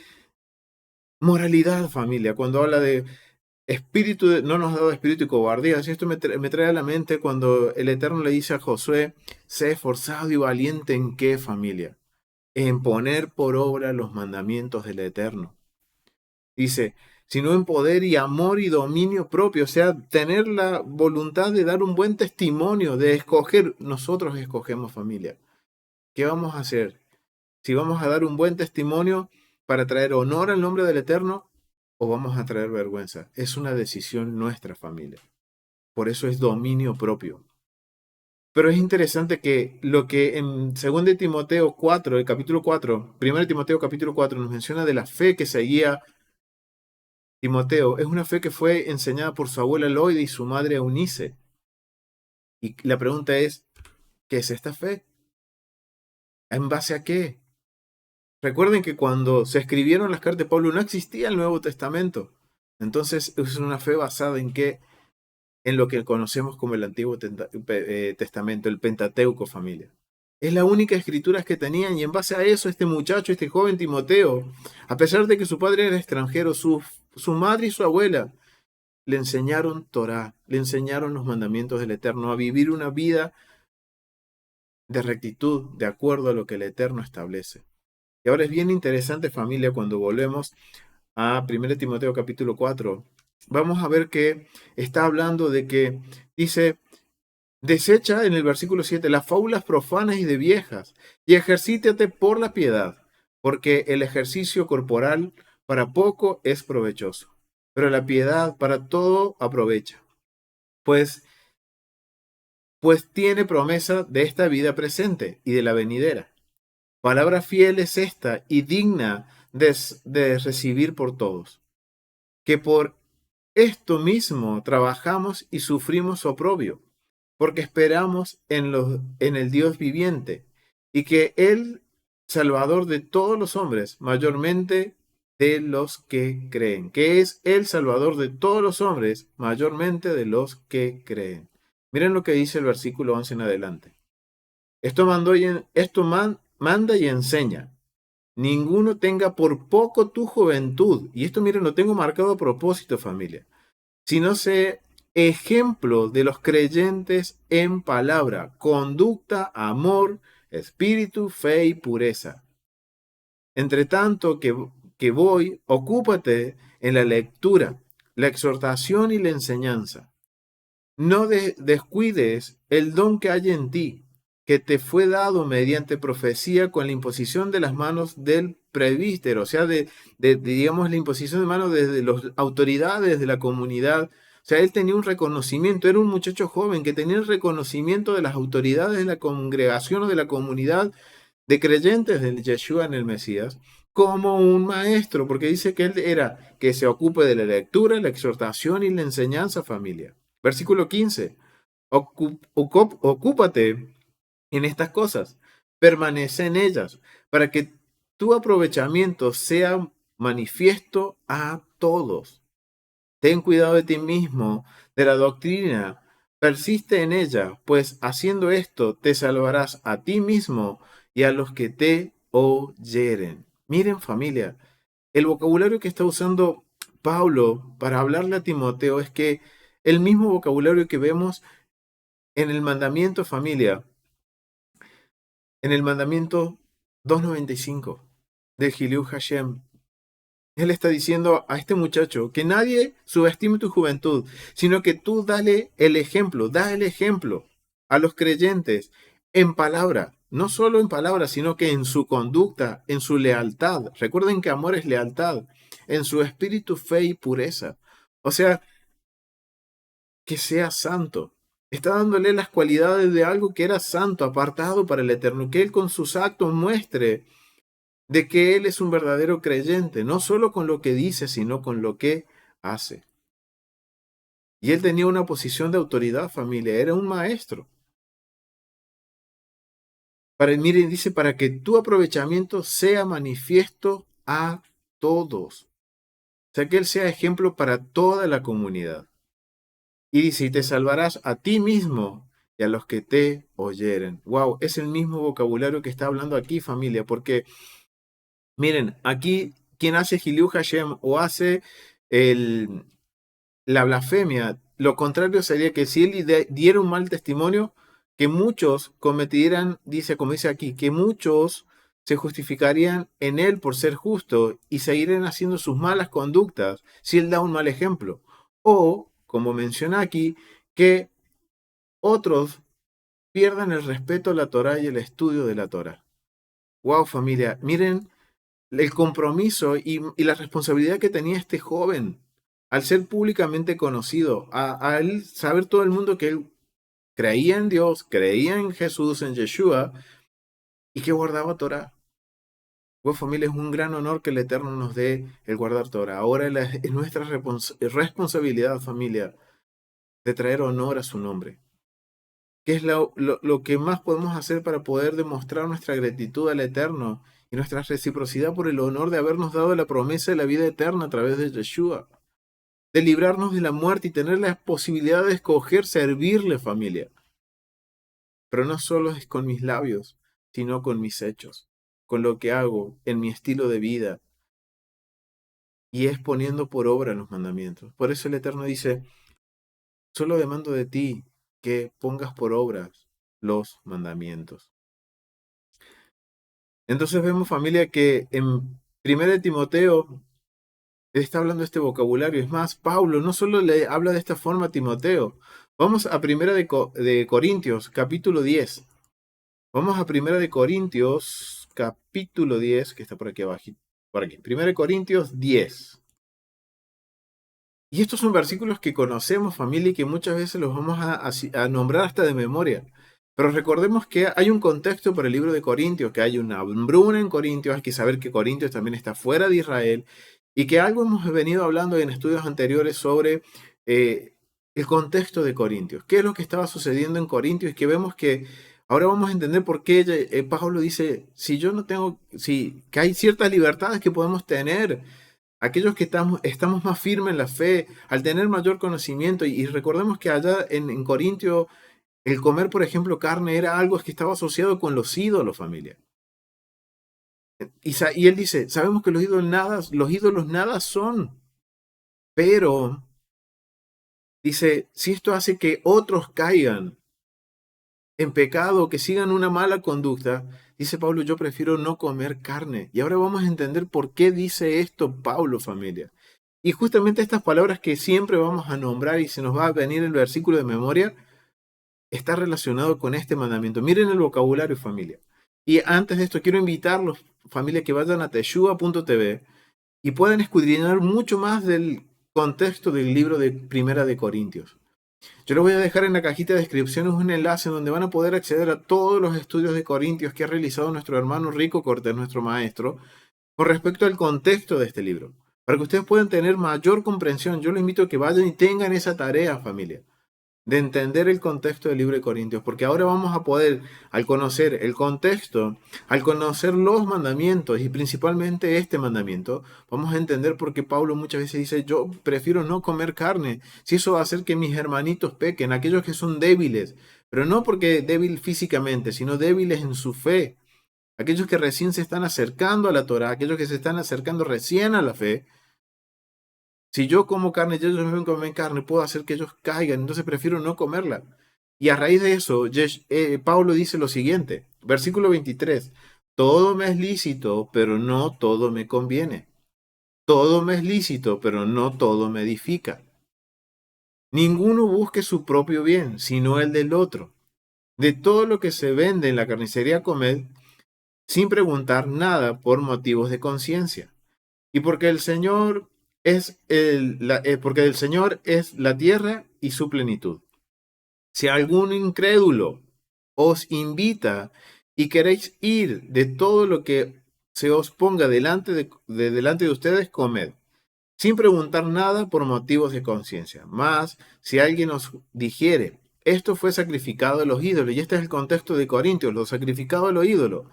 moralidad, familia. Cuando habla de no nos ha dado espíritu de cobardía. Así esto me trae a la mente cuando el Eterno le dice a Josué, sé esforzado y valiente en qué, familia, en poner por obra los mandamientos del Eterno. Dice, sino en poder y amor y dominio propio, o sea, tener la voluntad de dar un buen testimonio, de escoger. Nosotros escogemos, familia. ¿Qué vamos a hacer? Si vamos a dar un buen testimonio para traer honor al nombre del Eterno o vamos a traer vergüenza. Es una decisión nuestra, familia. Por eso es dominio propio. Pero es interesante que lo que en 2 de Timoteo 4, el capítulo 4, 1 de Timoteo capítulo 4 nos menciona de la fe que seguía Timoteo, es una fe que fue enseñada por su abuela Loide y su madre Eunice. Y la pregunta es, ¿qué es esta fe? ¿En base a qué? Recuerden que cuando se escribieron las cartas de Pablo no existía el Nuevo Testamento. Entonces es una fe basada en qué? En lo que conocemos como el Antiguo Testamento, el Pentateuco, familia. Es la única escritura que tenían y en base a eso este muchacho, este joven Timoteo, a pesar de que su padre era extranjero, su madre y su abuela le enseñaron Torá, le enseñaron los mandamientos del Eterno, a vivir una vida de rectitud, de acuerdo a lo que el Eterno establece. Y ahora es bien interesante, familia, cuando volvemos a 1 Timoteo capítulo 4, vamos a ver que está hablando de que dice, desecha en el versículo 7 las fábulas profanas y de viejas, y ejercítate por la piedad, porque el ejercicio corporal para poco es provechoso, pero la piedad para todo aprovecha, pues tiene promesa de esta vida presente y de la venidera. Palabra fiel es esta y digna de recibir por todos, que por esto mismo trabajamos y sufrimos oprobio, porque esperamos en el Dios viviente, y que el Salvador de todos los hombres, mayormente de los que creen, que es el Salvador de todos los hombres, mayormente de los que creen. Miren lo que dice el versículo 11 en adelante. Esto manda y enseña. Ninguno tenga por poco tu juventud. Y esto, miren, lo tengo marcado a propósito, familia. Sino sé ejemplo de los creyentes en palabra, conducta, amor, espíritu, fe y pureza. Entre tanto que voy, ocúpate en la lectura, la exhortación y la enseñanza. No descuides el don que hay en ti, que te fue dado mediante profecía con la imposición de las manos del presbítero, o sea, digamos, la imposición de manos desde las autoridades de la comunidad. O sea, él tenía un reconocimiento, era un muchacho joven que tenía el reconocimiento de las autoridades de la congregación o de la comunidad de creyentes del Yeshua en el Mesías como un maestro, porque dice que él era que se ocupe de la lectura, la exhortación y la enseñanza familia. Versículo 15. Ocúpate en estas cosas, permanece en ellas, para que tu aprovechamiento sea manifiesto a todos. Ten cuidado de ti mismo, de la doctrina, persiste en ella, pues haciendo esto te salvarás a ti mismo y a los que te oyeren. Miren familia, el vocabulario que está usando Pablo para hablarle a Timoteo es que el mismo vocabulario que vemos en el mandamiento familia, en el mandamiento 295 del Giliú Hashem. Él está diciendo a este muchacho que nadie subestime tu juventud, sino que tú dale el ejemplo, da el ejemplo a los creyentes en palabra, no solo en palabra, sino que en su conducta, en su lealtad. Recuerden que amor es lealtad, en su espíritu, fe y pureza. O sea, que sea santo. Está dándole las cualidades de algo que era santo, apartado para el eterno, que él con sus actos muestre de que él es un verdadero creyente, no solo con lo que dice, sino con lo que hace. Y él tenía una posición de autoridad, familia, era un maestro. Miren, dice, para que tu aprovechamiento sea manifiesto a todos. O sea, que él sea ejemplo para toda la comunidad. Y dice, y te salvarás a ti mismo y a los que te oyeren. Wow, es el mismo vocabulario que está hablando aquí, familia, porque miren, aquí quien hace Giliú Hashem o hace el, la blasfemia, lo contrario sería que si él diera un mal testimonio, que muchos cometieran, dice, como dice aquí, que muchos se justificarían en él por ser justo y seguirían haciendo sus malas conductas si él da un mal ejemplo. O, como menciona aquí, que otros pierdan el respeto a la Torah y el estudio de la Torah. Wow, familia, miren el compromiso y la responsabilidad que tenía este joven al ser públicamente conocido, a él saber todo el mundo que él creía en Dios, creía en Jesús, en Yeshua, y que guardaba Torah. Pues familia, es un gran honor que el Eterno nos dé el guardar Torah. Ahora es nuestra responsabilidad, familia, de traer honor a su nombre. ¿Qué es lo que más podemos hacer para poder demostrar nuestra gratitud al Eterno y nuestra reciprocidad por el honor de habernos dado la promesa de la vida eterna a través de Yeshua? De librarnos de la muerte y tener la posibilidad de escoger servirle, familia. Pero no solo es con mis labios, sino con mis hechos, con lo que hago en mi estilo de vida, y es poniendo por obra los mandamientos. Por eso el Eterno dice, solo demando de ti que pongas por obras los mandamientos. Entonces vemos, familia, que en 1 Timoteo está hablando este vocabulario. Es más, Pablo no solo le habla de esta forma a Timoteo. Vamos a 1 de Corintios, capítulo 10. Vamos a 1 de Corintios, capítulo 10, que está por aquí abajo. Por aquí. 1 de Corintios 10. Y estos son versículos que conocemos, familia, y que muchas veces los vamos a nombrar hasta de memoria. Pero recordemos que hay un contexto para el libro de Corintios, que hay una hambruna en Corintios, hay que saber que Corintios también está fuera de Israel, y que algo hemos venido hablando en estudios anteriores sobre el contexto de Corintios, qué es lo que estaba sucediendo en Corintios, y que vemos que ahora vamos a entender por qué Pablo dice, si yo no tengo, si, que hay ciertas libertades que podemos tener, aquellos que estamos más firmes en la fe, al tener mayor conocimiento, y recordemos que allá en Corintio, el comer, por ejemplo, carne era algo que estaba asociado con los ídolos, familia. Y él dice, sabemos que los ídolos nada son, pero dice, si esto hace que otros caigan en pecado, que sigan una mala conducta, dice Pablo, yo prefiero no comer carne. Y ahora vamos a entender por qué dice esto Pablo, familia. Y justamente estas palabras que siempre vamos a nombrar y se nos va a venir el versículo de memoria, está relacionado con este mandamiento. Miren el vocabulario, familia. Y antes de esto, quiero invitarlos, familia, que vayan a teshua.tv y puedan escudriñar mucho más del contexto del libro de Primera de Corintios. Yo les voy a dejar en la cajita de descripciones un enlace donde van a poder acceder a todos los estudios de Corintios que ha realizado nuestro hermano Rico Cortés, nuestro maestro, con respecto al contexto de este libro, para que ustedes puedan tener mayor comprensión. Yo les invito a que vayan y tengan esa tarea, familia, de entender el contexto del libro de Corintios, porque ahora vamos a poder, al conocer el contexto, al conocer los mandamientos y principalmente este mandamiento, vamos a entender por qué Pablo muchas veces dice, yo prefiero no comer carne, si eso va a hacer que mis hermanitos pequen, aquellos que son débiles, pero no porque débil físicamente, sino débiles en su fe, aquellos que recién se están acercando a la Torah, aquellos que se están acercando recién a la fe. Si yo como carne y ellos no ven comer carne, puedo hacer que ellos caigan, entonces prefiero no comerla. Y a raíz de eso, Pablo dice lo siguiente, versículo 23, todo me es lícito, pero no todo me conviene. Todo me es lícito, pero no todo me edifica. Ninguno busque su propio bien, sino el del otro. De todo lo que se vende en la carnicería comed, sin preguntar nada por motivos de conciencia. Y porque el Señor porque el Señor es la tierra y su plenitud. Si algún incrédulo os invita y queréis ir de todo lo que se os ponga delante de ustedes, comed, sin preguntar nada por motivos de conciencia. Mas, si alguien os dijere, esto fue sacrificado a los ídolos, y este es el contexto de Corintios, lo sacrificado a los ídolos,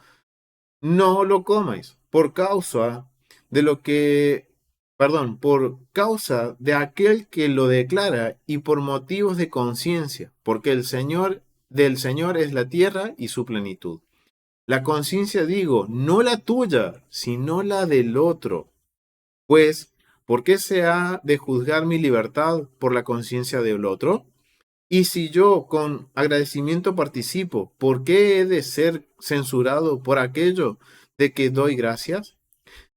no lo comáis por causa de lo que, perdón, por causa de aquel que lo declara y por motivos de conciencia, porque del Señor es la tierra y su plenitud. La conciencia digo, no la tuya, sino la del otro. Pues, ¿por qué se ha de juzgar mi libertad por la conciencia del otro? Y si yo con agradecimiento participo, ¿por qué he de ser censurado por aquello de que doy gracias?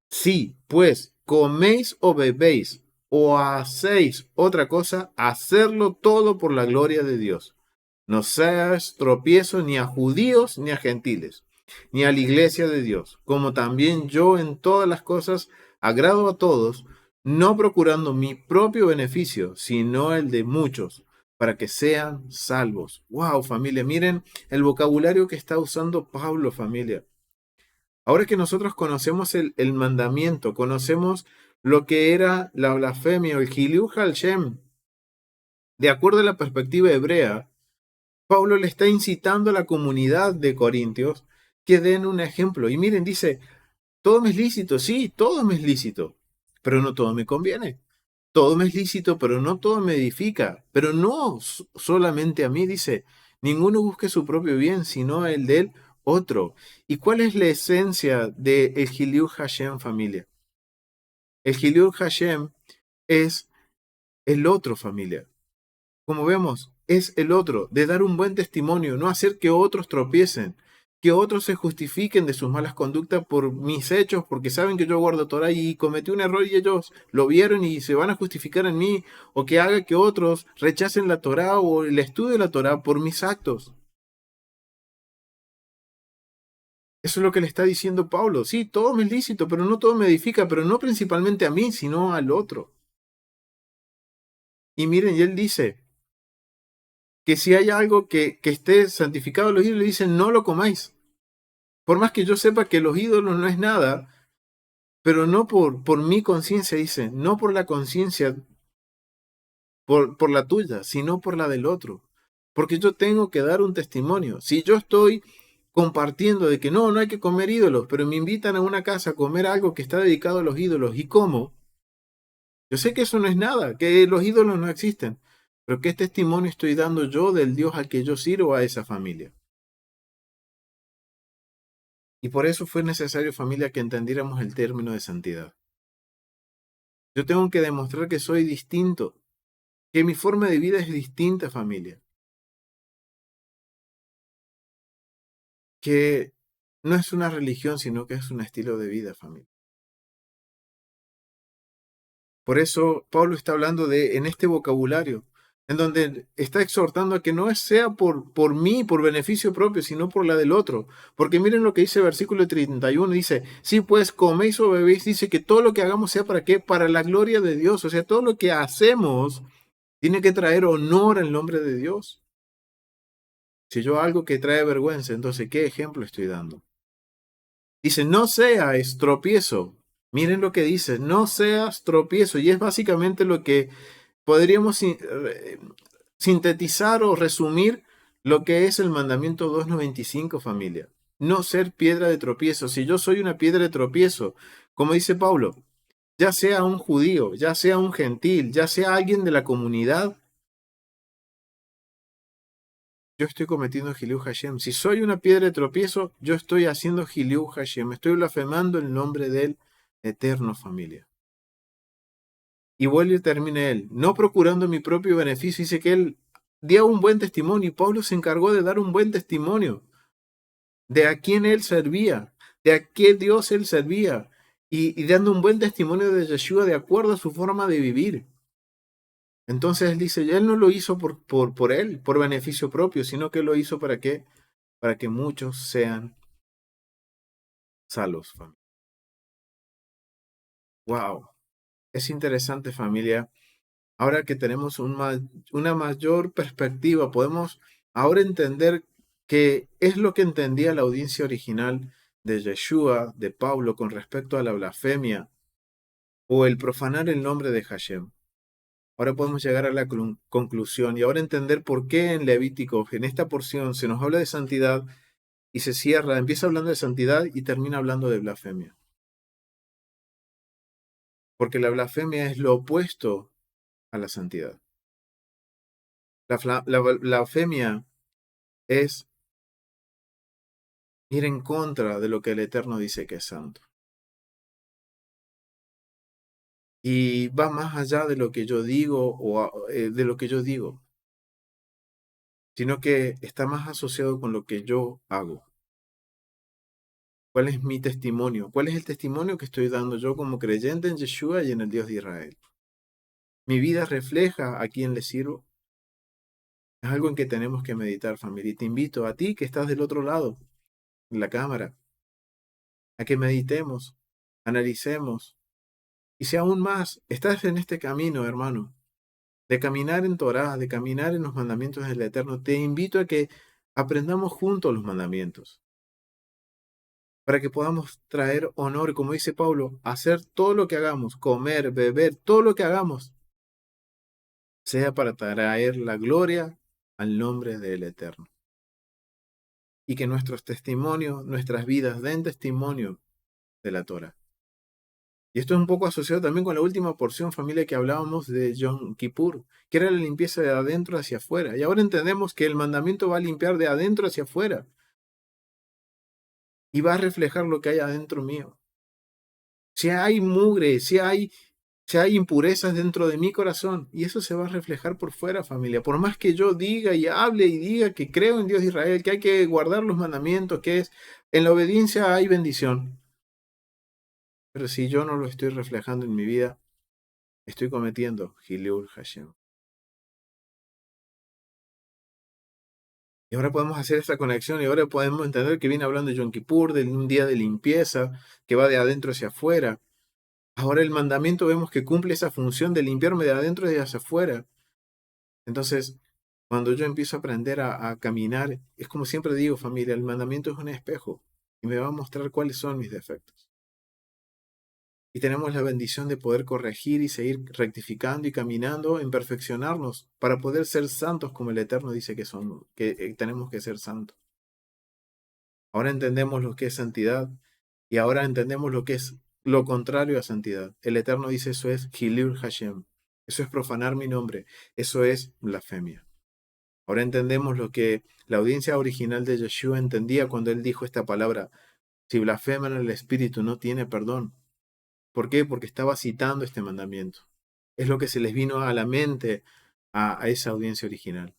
Si, pues, coméis o bebéis o hacéis otra cosa, hacerlo todo por la gloria de Dios. No seas tropiezo ni a judíos ni a gentiles, ni a la iglesia de Dios, como también yo en todas las cosas agrado a todos, no procurando mi propio beneficio, sino el de muchos, para que sean salvos. Wow, familia, miren el vocabulario que está usando Pablo, familia. Ahora que nosotros conocemos el mandamiento, conocemos lo que era la blasfemia o el Hilul Hashem, de acuerdo a la perspectiva hebrea, Pablo le está incitando a la comunidad de Corintios que den un ejemplo. Y miren, dice, todo me es lícito, sí, todo me es lícito, pero no todo me conviene. Todo me es lícito, pero no todo me edifica. Pero no solamente a mí, dice, ninguno busque su propio bien, sino el del otro. ¿Y cuál es la esencia del Hilul Hashem, familia? El Hilul Hashem es el otro, familia. Como vemos, es el otro, de dar un buen testimonio, no hacer que otros tropiecen, que otros se justifiquen de sus malas conductas por mis hechos, porque saben que yo guardo Torah y cometí un error y ellos lo vieron y se van a justificar en mí, o que haga que otros rechacen la Torah o el estudio de la Torah por mis actos. Eso es lo que le está diciendo Pablo. Sí, todo me es lícito, pero no todo me edifica, pero no principalmente a mí, sino al otro. Y miren, y él dice que si hay algo que esté santificado a los ídolos, le dicen, no lo comáis. Por más que yo sepa que los ídolos no es nada, pero no por mi conciencia, dice, no por la conciencia, por la tuya, sino por la del otro. Porque yo tengo que dar un testimonio. Si yo estoy compartiendo de que no hay que comer ídolos, pero me invitan a una casa a comer algo que está dedicado a los ídolos y como, yo sé que eso no es nada, que los ídolos no existen, pero ¿qué testimonio estoy dando yo del Dios al que yo sirvo a esa familia? Y por eso fue necesario, familia, que entendiéramos el término de santidad. Yo tengo que demostrar que soy distinto, que mi forma de vida es distinta, familia. Que no es una religión, sino que es un estilo de vida, familia. Por eso Pablo está hablando en este vocabulario. en donde está exhortando a que no sea por mí, por beneficio propio, sino por la del otro. Porque miren lo que dice el versículo 31, dice, sí, pues coméis o bebéis, dice que todo lo que hagamos sea para qué, para la gloria de Dios. O sea, todo lo que hacemos tiene que traer honor al nombre de Dios. Si yo algo que trae vergüenza, entonces, ¿qué ejemplo estoy dando? Dice, no seas tropiezo. Miren lo que dice, no seas tropiezo. Y es básicamente lo que podríamos sintetizar o resumir lo que es el mandamiento 295, familia. No ser piedra de tropiezo. Si yo soy una piedra de tropiezo, como dice Pablo, ya sea un judío, ya sea un gentil, ya sea alguien de la comunidad, yo estoy cometiendo Giliú Hashem. Si soy una piedra de tropiezo, yo estoy haciendo Giliú Hashem. Estoy blasfemando el nombre del Eterno, familia. Y vuelve y termina él, no procurando mi propio beneficio. Dice que él dio un buen testimonio y Pablo se encargó de dar un buen testimonio de a quién él servía, de a qué Dios él servía y dando un buen testimonio de Yeshua de acuerdo a su forma de vivir. Entonces él dice, él no lo hizo por él, por beneficio propio, sino que lo hizo para qué, para que muchos sean salvos. Wow, es interesante, familia. Ahora que tenemos una mayor perspectiva, podemos ahora entender qué es lo que entendía la audiencia original de Yeshua, de Pablo, con respecto a la blasfemia o el profanar el nombre de Hashem. Ahora podemos llegar a la conclusión y ahora entender por qué en Levítico, en esta porción, se nos habla de santidad y se cierra, empieza hablando de santidad y termina hablando de blasfemia. Porque la blasfemia es lo opuesto a la santidad. La blasfemia es ir en contra de lo que el Eterno dice que es santo. Y va más allá de lo que yo digo de lo que yo digo, sino que está más asociado con lo que yo hago. ¿Cuál es mi testimonio? ¿Cuál es el testimonio que estoy dando yo como creyente en Yeshua y en el Dios de Israel? ¿Mi vida refleja a quién le sirvo? Es algo en que tenemos que meditar, familia. Y te invito a ti que estás del otro lado, en la cámara, a que meditemos, analicemos. Y si aún más estás en este camino, hermano, de caminar en Torah, de caminar en los mandamientos del Eterno, te invito a que aprendamos juntos los mandamientos, para que podamos traer honor, como dice Pablo, hacer todo lo que hagamos, comer, beber, todo lo que hagamos, sea para traer la gloria al nombre del Eterno. Y que nuestros testimonios, nuestras vidas den testimonio de la Torah. Y esto es un poco asociado también con la última porción, familia, que hablábamos de Yom Kippur, que era la limpieza de adentro hacia afuera. Y ahora entendemos que el mandamiento va a limpiar de adentro hacia afuera y va a reflejar lo que hay adentro mío. Si hay mugre, si hay impurezas dentro de mi corazón, y eso se va a reflejar por fuera, familia. Por más que yo diga y hable y diga que creo en Dios de Israel, que hay que guardar los mandamientos, que es en la obediencia hay bendición. Pero si yo no lo estoy reflejando en mi vida, estoy cometiendo Hilul Hashem. Y ahora podemos hacer esta conexión y ahora podemos entender que viene hablando de Yom Kippur, de un día de limpieza que va de adentro hacia afuera. Ahora el mandamiento vemos que cumple esa función de limpiarme de adentro y hacia afuera. Entonces, cuando yo empiezo a aprender a caminar, es como siempre digo, familia, el mandamiento es un espejo y me va a mostrar cuáles son mis defectos. Y tenemos la bendición de poder corregir y seguir rectificando y caminando en perfeccionarnos para poder ser santos como el Eterno dice que somos, que tenemos que ser santos. Ahora entendemos lo que es santidad y ahora entendemos lo que es lo contrario a santidad. El Eterno dice eso es Hilul Hashem. Eso es profanar mi nombre. Eso es blasfemia. Ahora entendemos lo que la audiencia original de Yeshua entendía cuando él dijo esta palabra. Si blasfeman el Espíritu no tiene perdón. ¿Por qué? Porque estaba citando este mandamiento. Es lo que se les vino a la mente a esa audiencia original.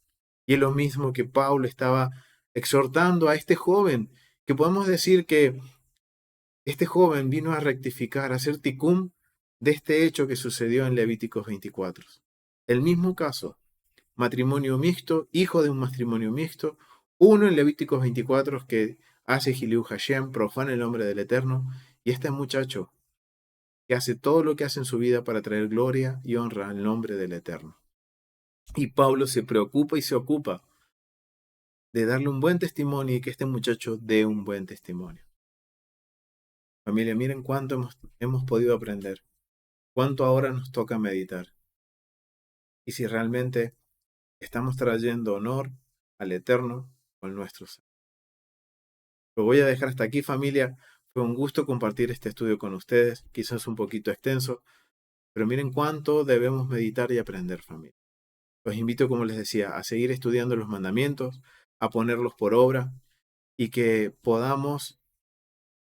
Y es lo mismo que Pablo estaba exhortando a este joven, que podemos decir que este joven vino a rectificar, a hacer ticún de este hecho que sucedió en Levíticos 24. El mismo caso, matrimonio mixto, hijo de un matrimonio mixto, uno en Levíticos 24 que hace Giliú Hashem, profana el nombre del Eterno, y este muchacho que hace todo lo que hace en su vida para traer gloria y honra al nombre del Eterno. Y Pablo se preocupa y se ocupa de darle un buen testimonio y que este muchacho dé un buen testimonio. Familia, miren cuánto hemos podido aprender, cuánto ahora nos toca meditar. Y si realmente estamos trayendo honor al Eterno con nuestros. Lo voy a dejar hasta aquí, familia. Fue un gusto compartir este estudio con ustedes, quizás un poquito extenso, pero miren cuánto debemos meditar y aprender, familia. Los invito, como les decía, a seguir estudiando los mandamientos, a ponerlos por obra y que podamos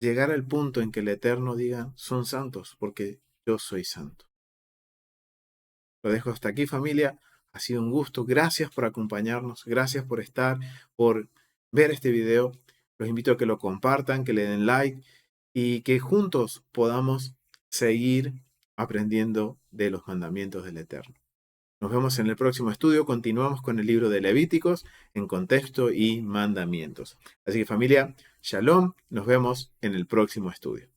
llegar al punto en que el Eterno diga, son santos, porque yo soy santo. Lo dejo hasta aquí, familia. Ha sido un gusto. Gracias por acompañarnos. Gracias por estar, por ver este video. Los invito a que lo compartan, que le den like y que juntos podamos seguir aprendiendo de los mandamientos del Eterno. Nos vemos en el próximo estudio. Continuamos con el libro de Levíticos en contexto y mandamientos. Así que familia, shalom. Nos vemos en el próximo estudio.